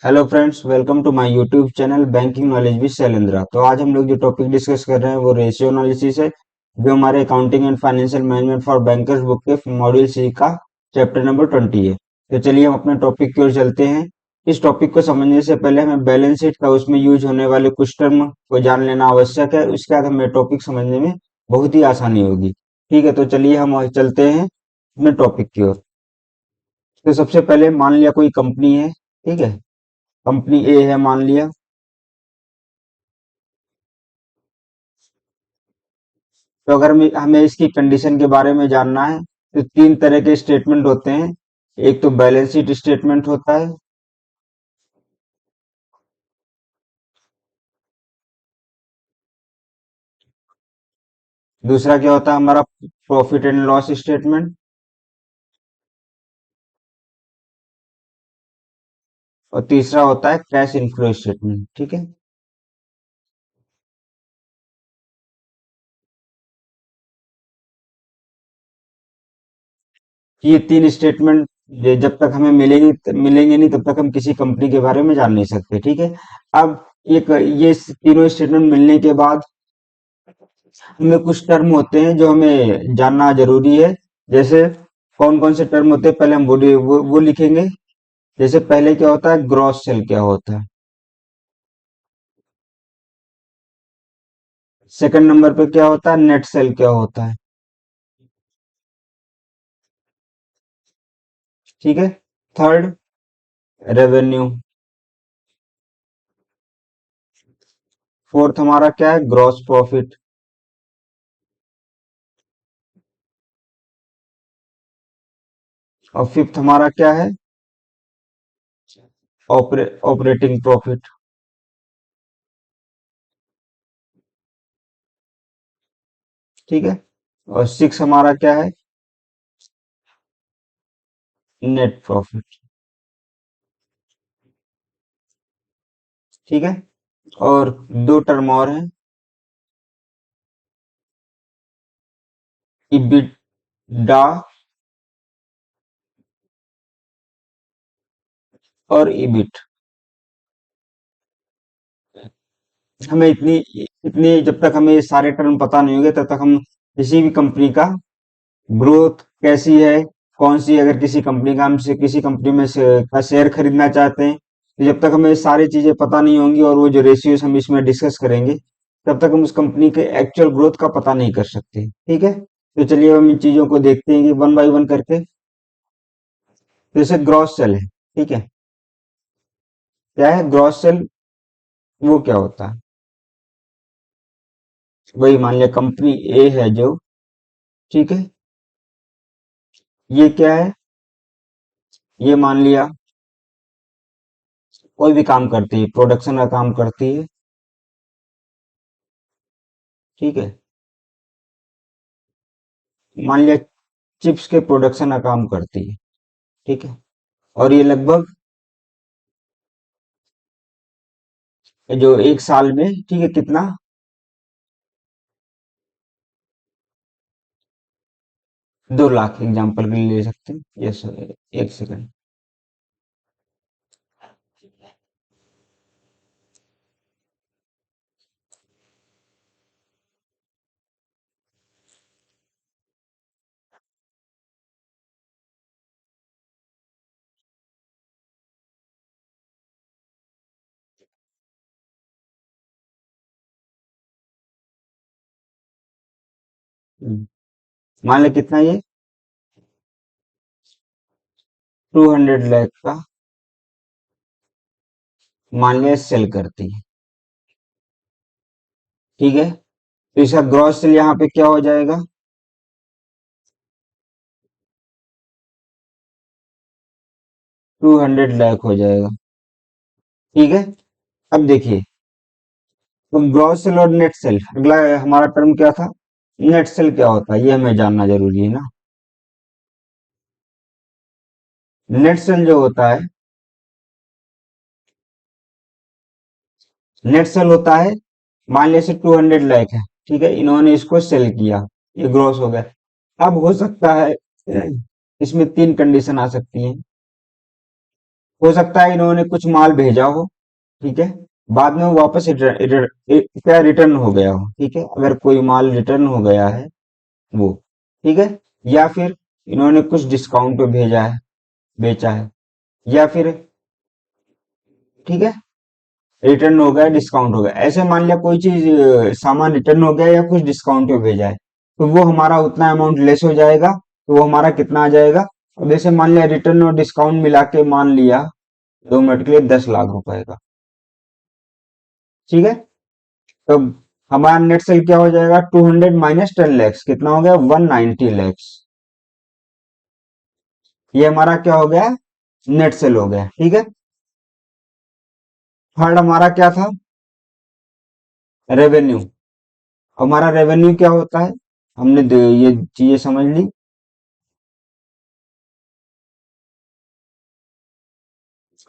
Hello friends, welcome to my YouTube channel banking knowledge with Shailendra. तो आज हम लोग जो टॉपिक डिस्कस कर रहे हैं वो रेशियो एनालिसिस है, जो हमारे accounting and financial management for bankers book के मॉड्यूल सी का चैप्टर नंबर 20 है। तो चलिए हम अपने टॉपिक की ओर चलते हैं। इस टॉपिक को समझने से पहले हमें बैलेंस शीट का उसमें यूज होने वाले कुछ टर्म को जान लेना आवश्यक है। उसके बाद हमें टॉपिक समझने में बहुत ही आसानी होगी। ठीक है, तो चलिए हम चलते हैं अपने टॉपिक की ओर। तो सबसे पहले मान लिया कोई कंपनी है। ठीक है, कंपनी ए है मान लिया। तो अगर हमें इसकी कंडीशन के बारे में जानना है तो तीन तरह के स्टेटमेंट होते हैं। एक तो बैलेंस शीट स्टेटमेंट होता है। दूसरा क्या होता है हमारा प्रॉफिट एंड लॉस स्टेटमेंट। और तीसरा होता है कैश इनफ्लो स्टेटमेंट। ठीक है, ये तीन स्टेटमेंट जब तक हमें मिलेंगे नहीं तब तक हम किसी कंपनी के बारे में जान नहीं सकते। ठीक है, अब एक ये तीनों स्टेटमेंट मिलने के बाद हमें कुछ टर्म होते हैं जो हमें जानना जरूरी है। जैसे कौन कौन से टर्म होते हैं पहले हम वो लिखेंगे। जैसे पहले क्या होता है, ग्रॉस सेल क्या होता है। सेकंड नंबर पे क्या होता है, नेट सेल क्या होता है। ठीक है, थर्ड रेवेन्यू। फोर्थ हमारा क्या है, ग्रॉस प्रॉफिट। और फिफ्थ हमारा क्या है, ऑपरेटिंग प्रॉफिट। ठीक है, और सिक्स हमारा क्या है, नेट प्रॉफिट। ठीक है, और दो टर्म और हैं, इबिटडा और इबिट। हमें इतनी जब तक हमें ये सारे टर्म पता नहीं होंगे तब तक हम किसी भी कंपनी का ग्रोथ कैसी है, कौन सी, अगर किसी कंपनी का हम से किसी कंपनी में का शेयर खरीदना चाहते हैं तो जब तक हमें ये सारी चीजें पता नहीं होंगी और वो जो रेशियोज हम इसमें डिस्कस करेंगे तब तक हम उस कंपनी के एक्चुअल ग्रोथ का पता नहीं कर सकते। ठीक है, तो चलिए हम इन चीजों को देखते हैं कि वन बाय वन करके। जैसे ग्रॉस सेल है। ठीक है, क्या है ग्रॉस सेल, वो क्या होता है, वही मान लिया कंपनी ए है जो, ठीक है, ये क्या है, ये मान लिया कोई भी काम करती है, प्रोडक्शन का काम करती है। ठीक है, मान लिया चिप्स के प्रोडक्शन का काम करती है। ठीक है, और ये लगभग जो एक साल में, ठीक है, कितना, 2 लाख एग्जाम्पल के लिए ले सकते हैं। यस, एक सेकंड। मान लिया कितना ये, 200 लाख का मान लिया सेल करती है। ठीक है, तो इसका ग्रॉस सेल यहाँ पे क्या हो जाएगा, 200 लाख हो जाएगा। ठीक है, अब देखिए, तो ग्रॉस सेल और नेट सेल, अगला हमारा टर्म क्या था, नेट सेल क्या होता है ये हमें जानना जरूरी है ना। नेट सेल जो होता है, नेट सेल होता है, मान लीजिए 200 लाख है। ठीक है, इन्होंने इसको सेल किया, ये ग्रॉस हो गया। अब हो सकता है इसमें तीन कंडीशन आ सकती हैं। हो सकता है इन्होंने कुछ माल भेजा हो, ठीक है, बाद में वो वापस क्या रिटर्न हो गया हो, ठीक है, अगर कोई माल रिटर्न हो गया है वो, ठीक है, या फिर इन्होंने कुछ डिस्काउंट पे भेजा है, बेचा है, या फिर, ठीक है, रिटर्न हो गया, डिस्काउंट हो गया, ऐसे मान लिया कोई चीज सामान रिटर्न हो गया या कुछ डिस्काउंट पे भेजा है, तो वो हमारा उतना अमाउंट लेस हो जाएगा, तो वो हमारा कितना आ जाएगा। अब जैसे मान लिया रिटर्न और डिस्काउंट मिला के मान लिया 2 मिनट के लिए 10 लाख रुपए का, ठीक है, तो हमारा नेट सेल क्या हो जाएगा, 200 - 10 लैक्स कितना हो गया, 190 लैक्स। ये हमारा क्या हो गया, नेट सेल हो गया, ठीक है। थर्ड हमारा क्या था, रेवेन्यू। हमारा रेवेन्यू क्या होता है, हमने ये चीजें समझ ली।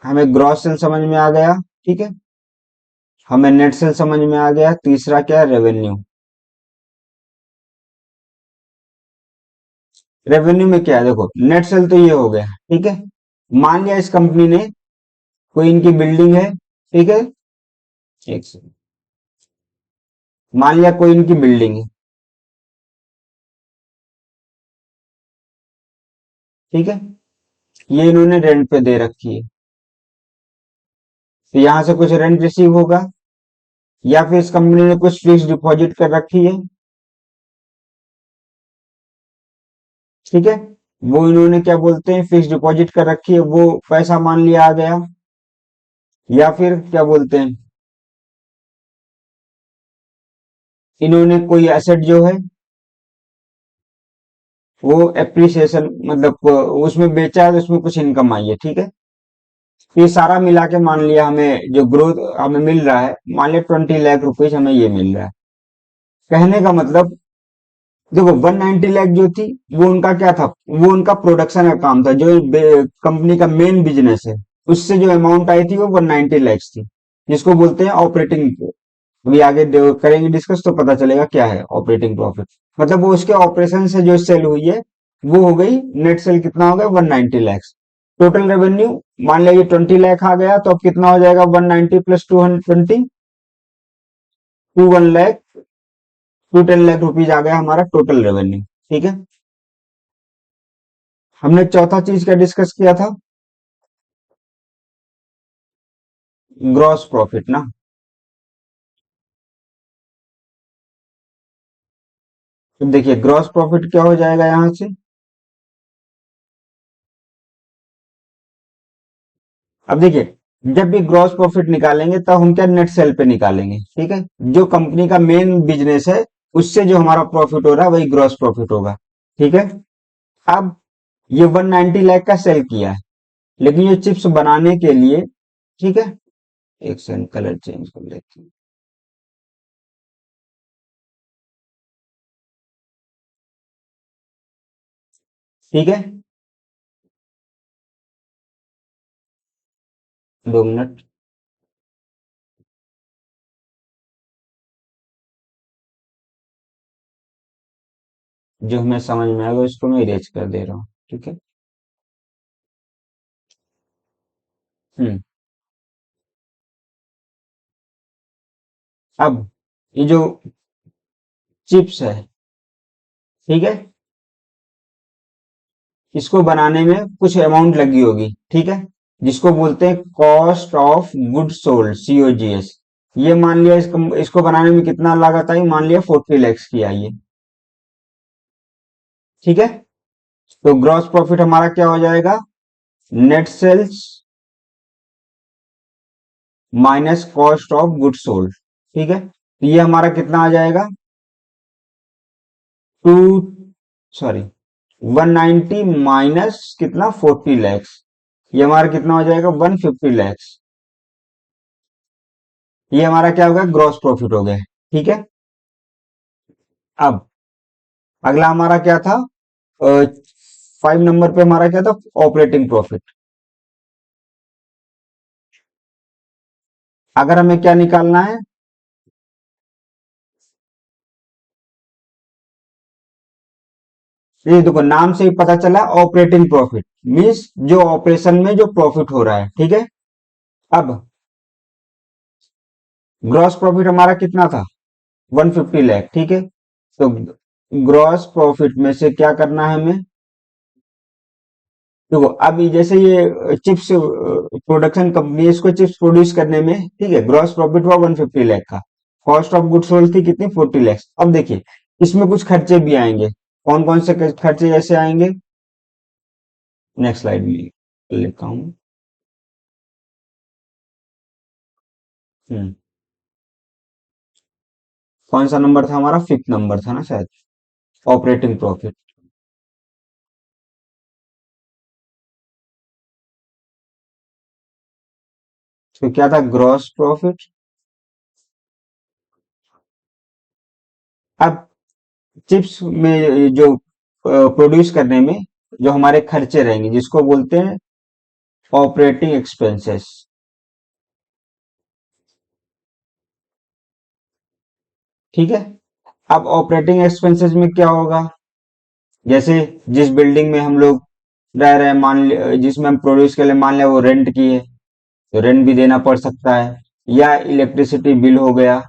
हमें ग्रॉस सेल समझ में आ गया, ठीक है, हमें नेट सेल समझ में आ गया, तीसरा क्या है, रेवेन्यू। रेवेन्यू में क्या है, देखो नेट सेल तो ये हो गया, ठीक है। मान लिया इस कंपनी ने, कोई इनकी बिल्डिंग है, ठीक है, एक सेकंड, मान लिया कोई इनकी बिल्डिंग है, ठीक है, ये इन्होंने रेंट पे दे रखी है, तो यहां से कुछ रेंट रिसीव होगा, या फिर इस कंपनी ने कुछ फिक्स डिपॉजिट कर रखी है, ठीक है, वो इन्होंने क्या बोलते हैं, फिक्स डिपॉजिट कर रखी है, वो पैसा मान लिया आ गया, या फिर क्या बोलते हैं, इन्होंने कोई एसेट जो है वो एप्रिसिएशन मतलब उसमें बेचा है, तो उसमें कुछ इनकम आई है, ठीक है। तो ये सारा मिला के मान लिया हमें जो ग्रोथ हमें मिल रहा है, मान लिया 20 लाख रुपीज हमें ये मिल रहा है। कहने का मतलब, देखो 190 लाख जो थी वो उनका क्या था, वो उनका प्रोडक्शन का काम था, जो कंपनी का मेन बिजनेस है, उससे जो अमाउंट आई थी वो 190 लैक्स थी, जिसको बोलते हैं ऑपरेटिंग। अभी आगे करेंगे डिस्कस तो पता चलेगा क्या है ऑपरेटिंग प्रॉफिट। मतलब वो उसके ऑपरेशन से जो सेल हुई है वो हो गई, नेट सेल कितना हो गया, 190 लैक्स। टोटल रेवेन्यू मान लिया ये 20 लाख आ गया, तो अब कितना हो जाएगा, 190 प्लस 220, 21 लाख, 210 लाख रुपीज आ गया हमारा टोटल रेवेन्यू, ठीक है। हमने चौथा चीज क्या डिस्कस किया था, ग्रॉस प्रॉफिट ना। तो देखिए ग्रॉस प्रॉफिट क्या हो जाएगा यहां से, अब देखिए जब भी ग्रॉस प्रॉफिट निकालेंगे तब हम क्या नेट सेल पे निकालेंगे, ठीक है, जो कंपनी का मेन बिजनेस है उससे जो हमारा प्रॉफिट हो रहा है वही ग्रॉस प्रॉफिट होगा, ठीक है। अब ये 190 लाख का सेल किया है, लेकिन ये चिप्स बनाने के लिए, ठीक है, एक सेकंड कलर चेंज कर लेते हैं, ठीक है, 2 मिनट, जो हमें समझ में आएगा उसको मैं इरेज कर दे रहा हूँ, ठीक है। हम्म। अब ये जो चिप्स है, ठीक है, इसको बनाने में कुछ अमाउंट लगी होगी, ठीक है, जिसको बोलते हैं cost of good sold, COGS। ये मान लिया इसको बनाने में कितना लागत आई, मान लिया 40 लैक्स की आई है, ठीक है। तो ग्रॉस प्रॉफिट हमारा क्या हो जाएगा, net sales minus cost of good sold, ठीक है, तो ये हमारा कितना आ जाएगा, टू, सॉरी, 190 माइनस कितना, 40 लैक्स, ये हमारा कितना हो जाएगा, 150 लैक्स। ये हमारा क्या हो गया, ग्रॉस प्रॉफिट हो गया, ठीक है। अब अगला हमारा क्या था, 5 नंबर पे हमारा क्या था, ऑपरेटिंग प्रॉफिट। अगर हमें क्या निकालना है, ये देखो नाम से ही पता चला ऑपरेटिंग प्रॉफिट मीन्स जो ऑपरेशन में जो प्रॉफिट हो रहा है, ठीक है। अब ग्रॉस प्रॉफिट हमारा कितना था, 150 लाख, ठीक है। तो ग्रॉस प्रॉफिट में से क्या करना है हमें, देखो अभी जैसे ये चिप्स प्रोडक्शन कंपनी, इसको चिप्स प्रोड्यूस करने में, ठीक है, ग्रॉस प्रॉफिट हुआ 150 लाख का। कॉस्ट ऑफ गुड्स सोल्ड थी कितनी, 40 लाख। अब देखिए इसमें कुछ खर्चे भी आएंगे, कौन कौन से खर्चे जैसे आएंगे, नेक्स्ट स्लाइड में लिखता हूँ। हम्म, कौन सा नंबर था हमारा, फिफ्थ नंबर था ना शायद, ऑपरेटिंग प्रॉफिट। तो क्या था, ग्रॉस प्रॉफिट। अब चिप्स में जो प्रोड्यूस करने में जो हमारे खर्चे रहेंगे, जिसको बोलते हैं ऑपरेटिंग एक्सपेंसेस, ठीक है। अब ऑपरेटिंग एक्सपेंसेस में क्या होगा, जैसे जिस बिल्डिंग में हम लोग रह रहे हैं, जिसमें हम प्रोड्यूस के लिए मान लिया वो रेंट की है, तो रेंट भी देना पड़ सकता है, या इलेक्ट्रिसिटी बिल हो गया,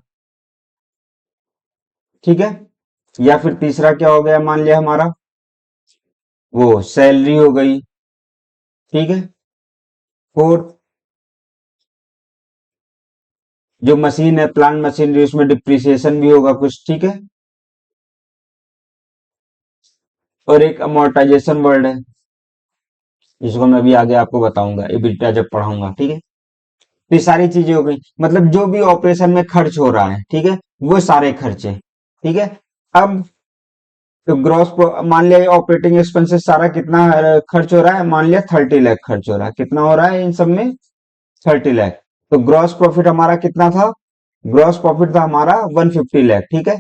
ठीक है। या फिर तीसरा क्या हो गया, मान लिया हमारा वो सैलरी हो गई, ठीक है। फोर्थ, जो मशीन है, प्लांट मशीनरी, उसमें डिप्रिसिएशन भी होगा कुछ, ठीक है। और एक अमोर्टाइजेशन वर्ड है, जिसको मैं भी आगे आपको बताऊंगा एबिटा जब पढ़ाऊंगा, ठीक है। तो ये सारी चीजें हो गई, मतलब जो भी ऑपरेशन में खर्च हो रहा है, ठीक है, वो सारे खर्चे, ठीक है। अब तो मान लिया ऑपरेटिंग एक्सपेंसेस सारा कितना खर्च हो रहा है, मान लिया 30 लाख खर्च हो रहा है, कितना हो रहा है इन सब में, 30 लाख। तो ग्रॉस प्रॉफिट हमारा कितना था, ग्रॉस प्रॉफिट था हमारा 150 लाख, ठीक है।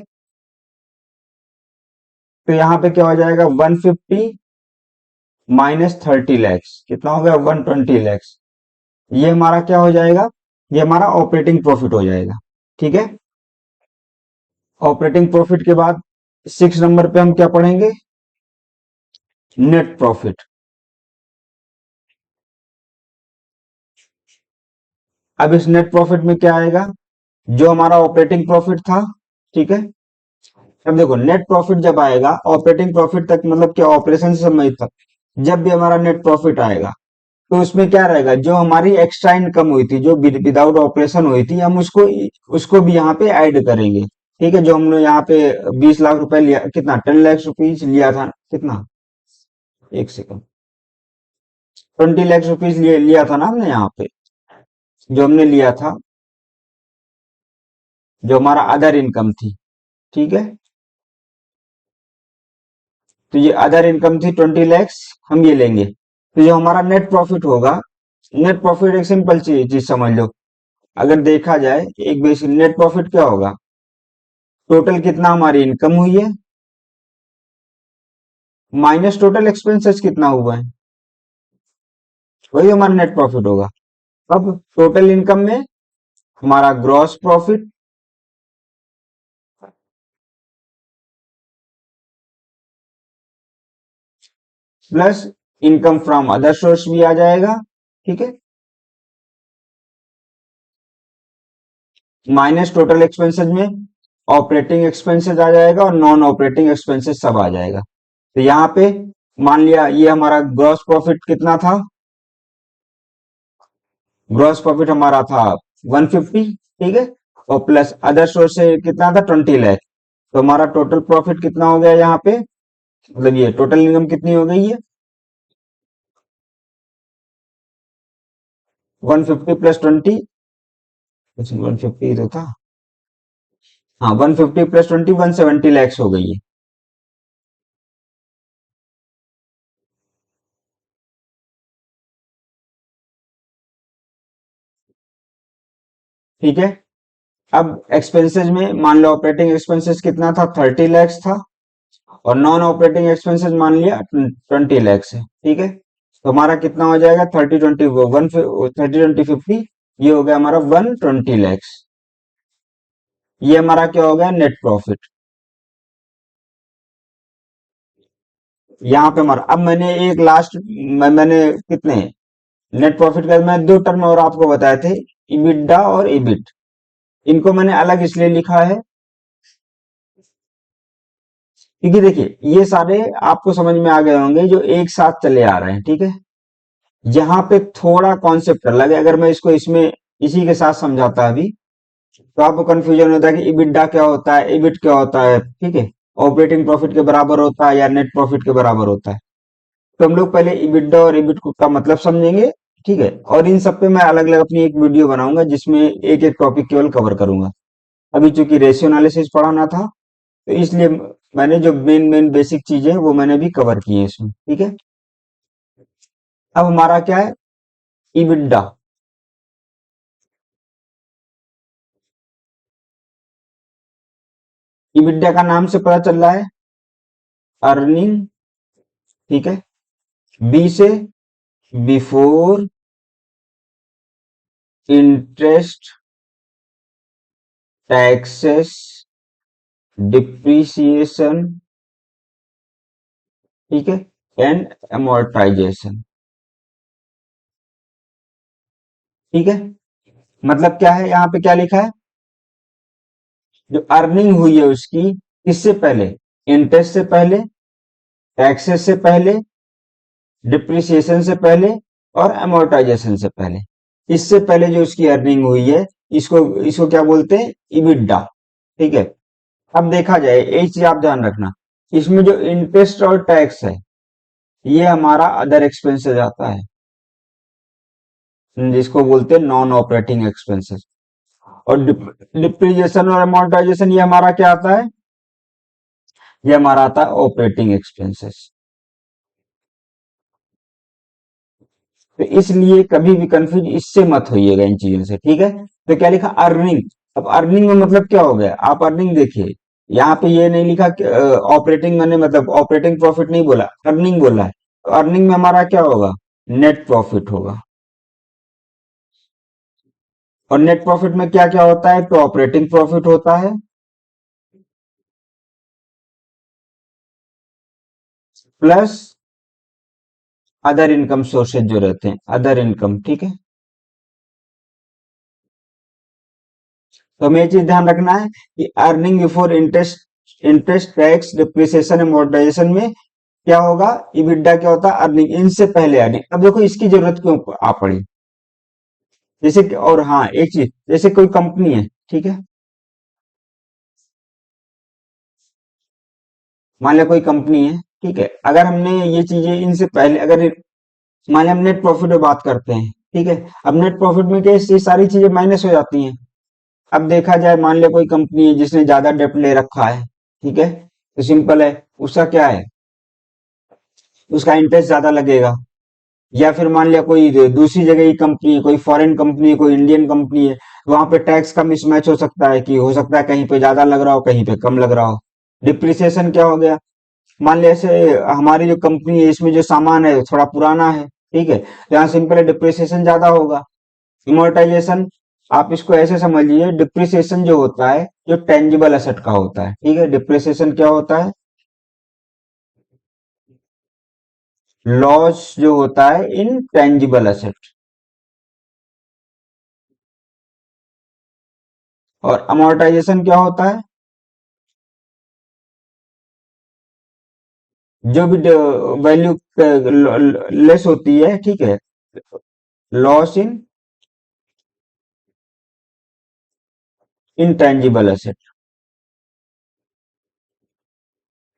तो यहाँ पे क्या हो जाएगा, 150 -30 लाख, कितना हो गया, 120 लाख। ये हमारा क्या हो जाएगा, ये हमारा ऑपरेटिंग प्रॉफिट हो जाएगा, ठीक है। ऑपरेटिंग प्रॉफिट के बाद 6 नंबर पे हम क्या पढ़ेंगे, नेट प्रॉफिट। अब इस नेट प्रॉफिट में क्या आएगा, जो हमारा ऑपरेटिंग प्रॉफिट था, ठीक है। अब देखो नेट प्रॉफिट जब आएगा, ऑपरेटिंग प्रॉफिट तक मतलब क्या, ऑपरेशन से संबंधित था, जब भी हमारा नेट प्रॉफिट आएगा, तो उसमें क्या रहेगा, जो हमारी एक्स्ट्रा इनकम हुई थी, जो विदाउट ऑपरेशन हुई थी, हम उसको उसको भी यहाँ पे ऐड करेंगे, ठीक है। जो हमने यहाँ पे 20 लाख रुपए लिया, कितना, 10 लाख रुपीज लिया था, कितना, एक सेकंड, 20 लाख रुपीज लिया था ना हमने यहाँ पे, जो हमने लिया था, जो हमारा अदर इनकम थी, ठीक है। तो ये अदर इनकम थी 20 लैक्स, हम ये लेंगे। तो जो हमारा नेट प्रॉफिट होगा, नेट प्रॉफिट एक सिंपल चीज समझ लो, अगर देखा जाए एक बेसिक नेट प्रॉफिट क्या होगा, टोटल कितना हमारी इनकम हुई है माइनस टोटल एक्सपेंसेस कितना हुआ है, वही हमारा नेट प्रॉफिट होगा। अब टोटल इनकम में हमारा gross profit plus income from other source भी आ जाएगा, ठीक है, माइनस टोटल एक्सपेंसेस में ऑपरेटिंग एक्सपेंसेस आ जाएगा और नॉन ऑपरेटिंग एक्सपेंसेस सब आ जाएगा। तो यहाँ पे मान लिया ये हमारा ग्रॉस प्रॉफिट कितना था, ग्रॉस प्रॉफिट हमारा था 150, ठीक है, और प्लस अदर सोर्स से कितना था, 20 लाख। तो हमारा टोटल प्रॉफिट कितना हो गया यहाँ पे, मतलब ये टोटल इनकम कितनी हो गई है, 150 प्लस 20, 150 तो था, हाँ 150 प्लस 20 170 लैक्स हो गई है, ठीक है। अब एक्सपेंसेस में मान लो ऑपरेटिंग एक्सपेंसेस कितना था, 30 लैक्स था, और नॉन ऑपरेटिंग एक्सपेंसेस मान लिया 20 लैक्स है, ठीक है। तो हमारा कितना हो जाएगा, 30 20 ये हो गया हमारा 120 लैक्स। ये हमारा क्या हो गया, नेट प्रॉफिट। यहाँ पे हमारा अब मैंने एक लास्ट मैंने कितने नेट प्रॉफिट का मैं दो टर्म और आपको बताए थे, इबिडा और इबिट। इनको मैंने अलग इसलिए लिखा है क्योंकि देखिए ये सारे आपको समझ में आ गए होंगे जो एक साथ चले आ रहे हैं, ठीक है। यहाँ पे थोड़ा कॉन्सेप्ट अलग है, अगर मैं इसको इसमें इसी के साथ समझाता अभी तो आपको कंफ्यूजन होता है कि इबिडा क्या होता है, इबिट क्या होता है, ठीक है। ऑपरेटिंग प्रॉफिट के बराबर होता है या नेट प्रॉफिट के बराबर होता है। तो हम लोग पहले इबिडा और इबिट का मतलब समझेंगे, ठीक है। और इन सब पे मैं अलग अलग अपनी एक वीडियो बनाऊंगा जिसमें एक एक टॉपिक केवल कवर करूंगा। अभी चूंकि रेशियो एनालिसिस पढ़ाना था तो इसलिए मैंने जो मेन मेन बेसिक चीजें वो मैंने भी कवर की है इसमें, ठीक है। अब हमारा क्या है, इबिडा। इबिडा का नाम से पता चल रहा है अर्निंग, ठीक है। बी से बिफोर इंटरेस्ट, टैक्सेस, डिप्रिसिएशन, ठीक है, एंड amortization, ठीक है। मतलब क्या है, यहाँ पे क्या लिखा है, जो अर्निंग हुई है उसकी किससे पहले, इंटरेस्ट से पहले, टैक्सेस से पहले, डिप्रिसिएशन से पहले और amortization से पहले। इससे पहले जो उसकी अर्निंग हुई है इसको इसको क्या बोलते हैं, इबिडा, ठीक है। अब देखा जाए एक चीज आप ध्यान रखना, इसमें जो इंटरेस्ट और टैक्स है ये हमारा अदर एक्सपेंसेस आता है, जिसको बोलते हैं नॉन ऑपरेटिंग एक्सपेंसेस। और डिप्रिसिएशन और अमोर्टाइजेशन ये हमारा क्या आता है, ये हमारा आता है ऑपरेटिंग एक्सपेंसेस। तो इसलिए कभी भी कंफ्यूज इससे मत होइएगा इन चीजों से, ठीक है। तो क्या लिखा, अर्निंग। अब अर्निंग में मतलब क्या हो गया, आप अर्निंग देखिए, यहाँ पे ये नहीं लिखा कि ऑपरेटिंग मैंने मतलब ऑपरेटिंग प्रॉफिट नहीं बोला, अर्निंग बोला है। तो अर्निंग में हमारा क्या होगा, नेट प्रॉफिट होगा। और नेट प्रॉफिट में क्या क्या होता है, तो ऑपरेटिंग प्रॉफिट होता है, प्लस अदर इनकम सोर्सेज जो रहते हैं, अदर इनकम, ठीक है। तो हमें ये चीज ध्यान रखना है कि earning before interest, interest tax depreciation amortisation में क्या होगा, इबिडा क्या होता है, अर्निंग, इनसे पहले अर्निंग। अब देखो इसकी जरूरत क्यों आ पड़ी, जैसे कि, और हाँ एक चीज, जैसे कोई कंपनी है, ठीक है, मान लिया कोई कंपनी है, ठीक है। अगर हमने ये चीजें इनसे पहले अगर मान लिया हम नेट प्रॉफिट में बात करते हैं, ठीक है। अब नेट प्रॉफिट में क्या ये सारी चीजें माइनस हो जाती हैं। अब देखा जाए मान लिया कोई कंपनी है जिसने ज्यादा डेप्ट ले रखा है, ठीक है, तो सिंपल है, उसका क्या है, उसका इंटरेस्ट ज्यादा लगेगा। या फिर मान लिया कोई दूसरी जगह की कंपनी है, कोई फॉरेन कंपनी है, कोई इंडियन कंपनी है, वहां पे टैक्स का मिसमैच हो सकता है, कि हो सकता है कहीं पे ज्यादा लग रहा हो कहीं पे कम लग रहा हो। डिप्रिसिएशन क्या हो गया, मान लिया ऐसे हमारी जो कंपनी है इसमें जो सामान है थोड़ा पुराना है, ठीक है, तो यहाँ सिंपल है डिप्रिसिएशन ज्यादा होगा। इमोर्टाइजेशन, आप इसको ऐसे समझिए, डिप्रिसिएशन जो होता है जो टेंजिबल एसेट का होता है, ठीक है। डिप्रिसिएशन क्या होता है, लॉस जो होता है इन टेंजिबल एसेट। और अमोर्टाइजेशन क्या होता है, जो भी वैल्यू लेस होती है, ठीक है, लॉस इन इंटेंजिबल एसेट।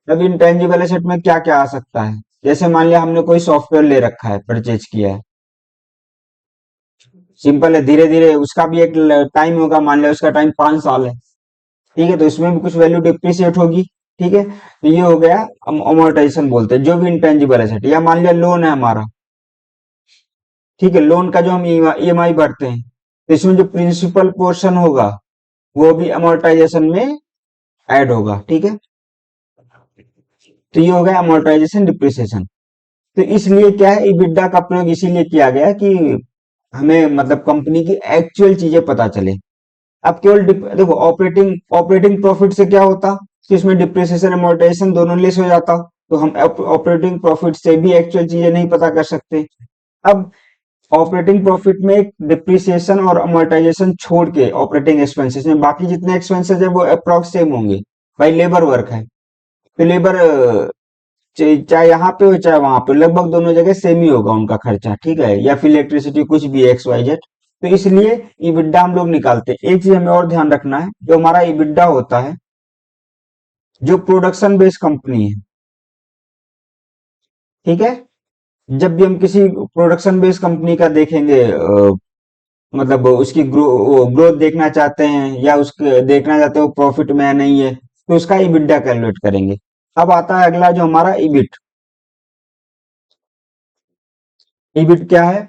अब इंटेंजिबल एसेट में क्या क्या आ सकता है, जैसे मान लिया हमने कोई सॉफ्टवेयर ले रखा है, परचेज किया है, सिंपल है, धीरे धीरे उसका भी एक टाइम होगा, मान लिया उसका टाइम 5 साल है, ठीक है, तो इसमें भी कुछ वैल्यू डिप्रिसिएट होगी, ठीक है। तो ये हो गया, हम अमोर्टाइजेशन बोलते हैं, जो भी इंटेंजिबल एसेट। या मान लिया लोन है हमारा, ठीक है, लोन का जो हम ईएमआई भरते हैं, तो इसमें जो प्रिंसिपल पोर्शन होगा वो भी अमोर्टाइजेशन में ऐड होगा, ठीक है। तो ये हो गया अमोर्टाइजेशन डिप्रिसिएशन। तो इसलिए क्या है, इबिडा का प्रयोग इसीलिए किया गया कि हमें मतलब कंपनी की एक्चुअल चीजें पता चले। अब केवल देखो ऑपरेटिंग ऑपरेटिंग प्रॉफिट से क्या होता कि इसमें डिप्रिसिएशन अमोर्टाइजेशन दोनों लेस हो जाता, तो हम ऑपरेटिंग प्रॉफिट से भी एक्चुअल चीजें नहीं पता कर सकते। अब ऑपरेटिंग प्रॉफिट में डिप्रिसिएशन और अमोर्टाइजेशन छोड़ के ऑपरेटिंग एक्सपेंसेस में बाकी जितने एक्सपेंसेस है वो अप्रॉक्स सेम होंगे। भाई लेबर वर्क है तो लेबर चाहे यहाँ पे हो चाहे वहां पे लगभग दोनों जगह सेम ही होगा उनका खर्चा, ठीक है, या फिर इलेक्ट्रिसिटी कुछ भी एक्स वाई जेड। तो इसलिए ईबिट्डा हम लोग निकालते हैं। एक चीज हमें और ध्यान रखना है, जो हमारा ईबिट्डा होता है, जो प्रोडक्शन बेस्ड कंपनी है, ठीक है, जब भी हम किसी प्रोडक्शन बेस्ड कंपनी का देखेंगे, मतलब उसकी ग्रोथ देखना चाहते हैं या उसके देखना चाहते हैं वो प्रॉफिट में है नहीं है, तो उसका ईबिट्डा कैलकुलेट करेंगे। अब आता है अगला जो हमारा ईबिट। ईबिट क्या है?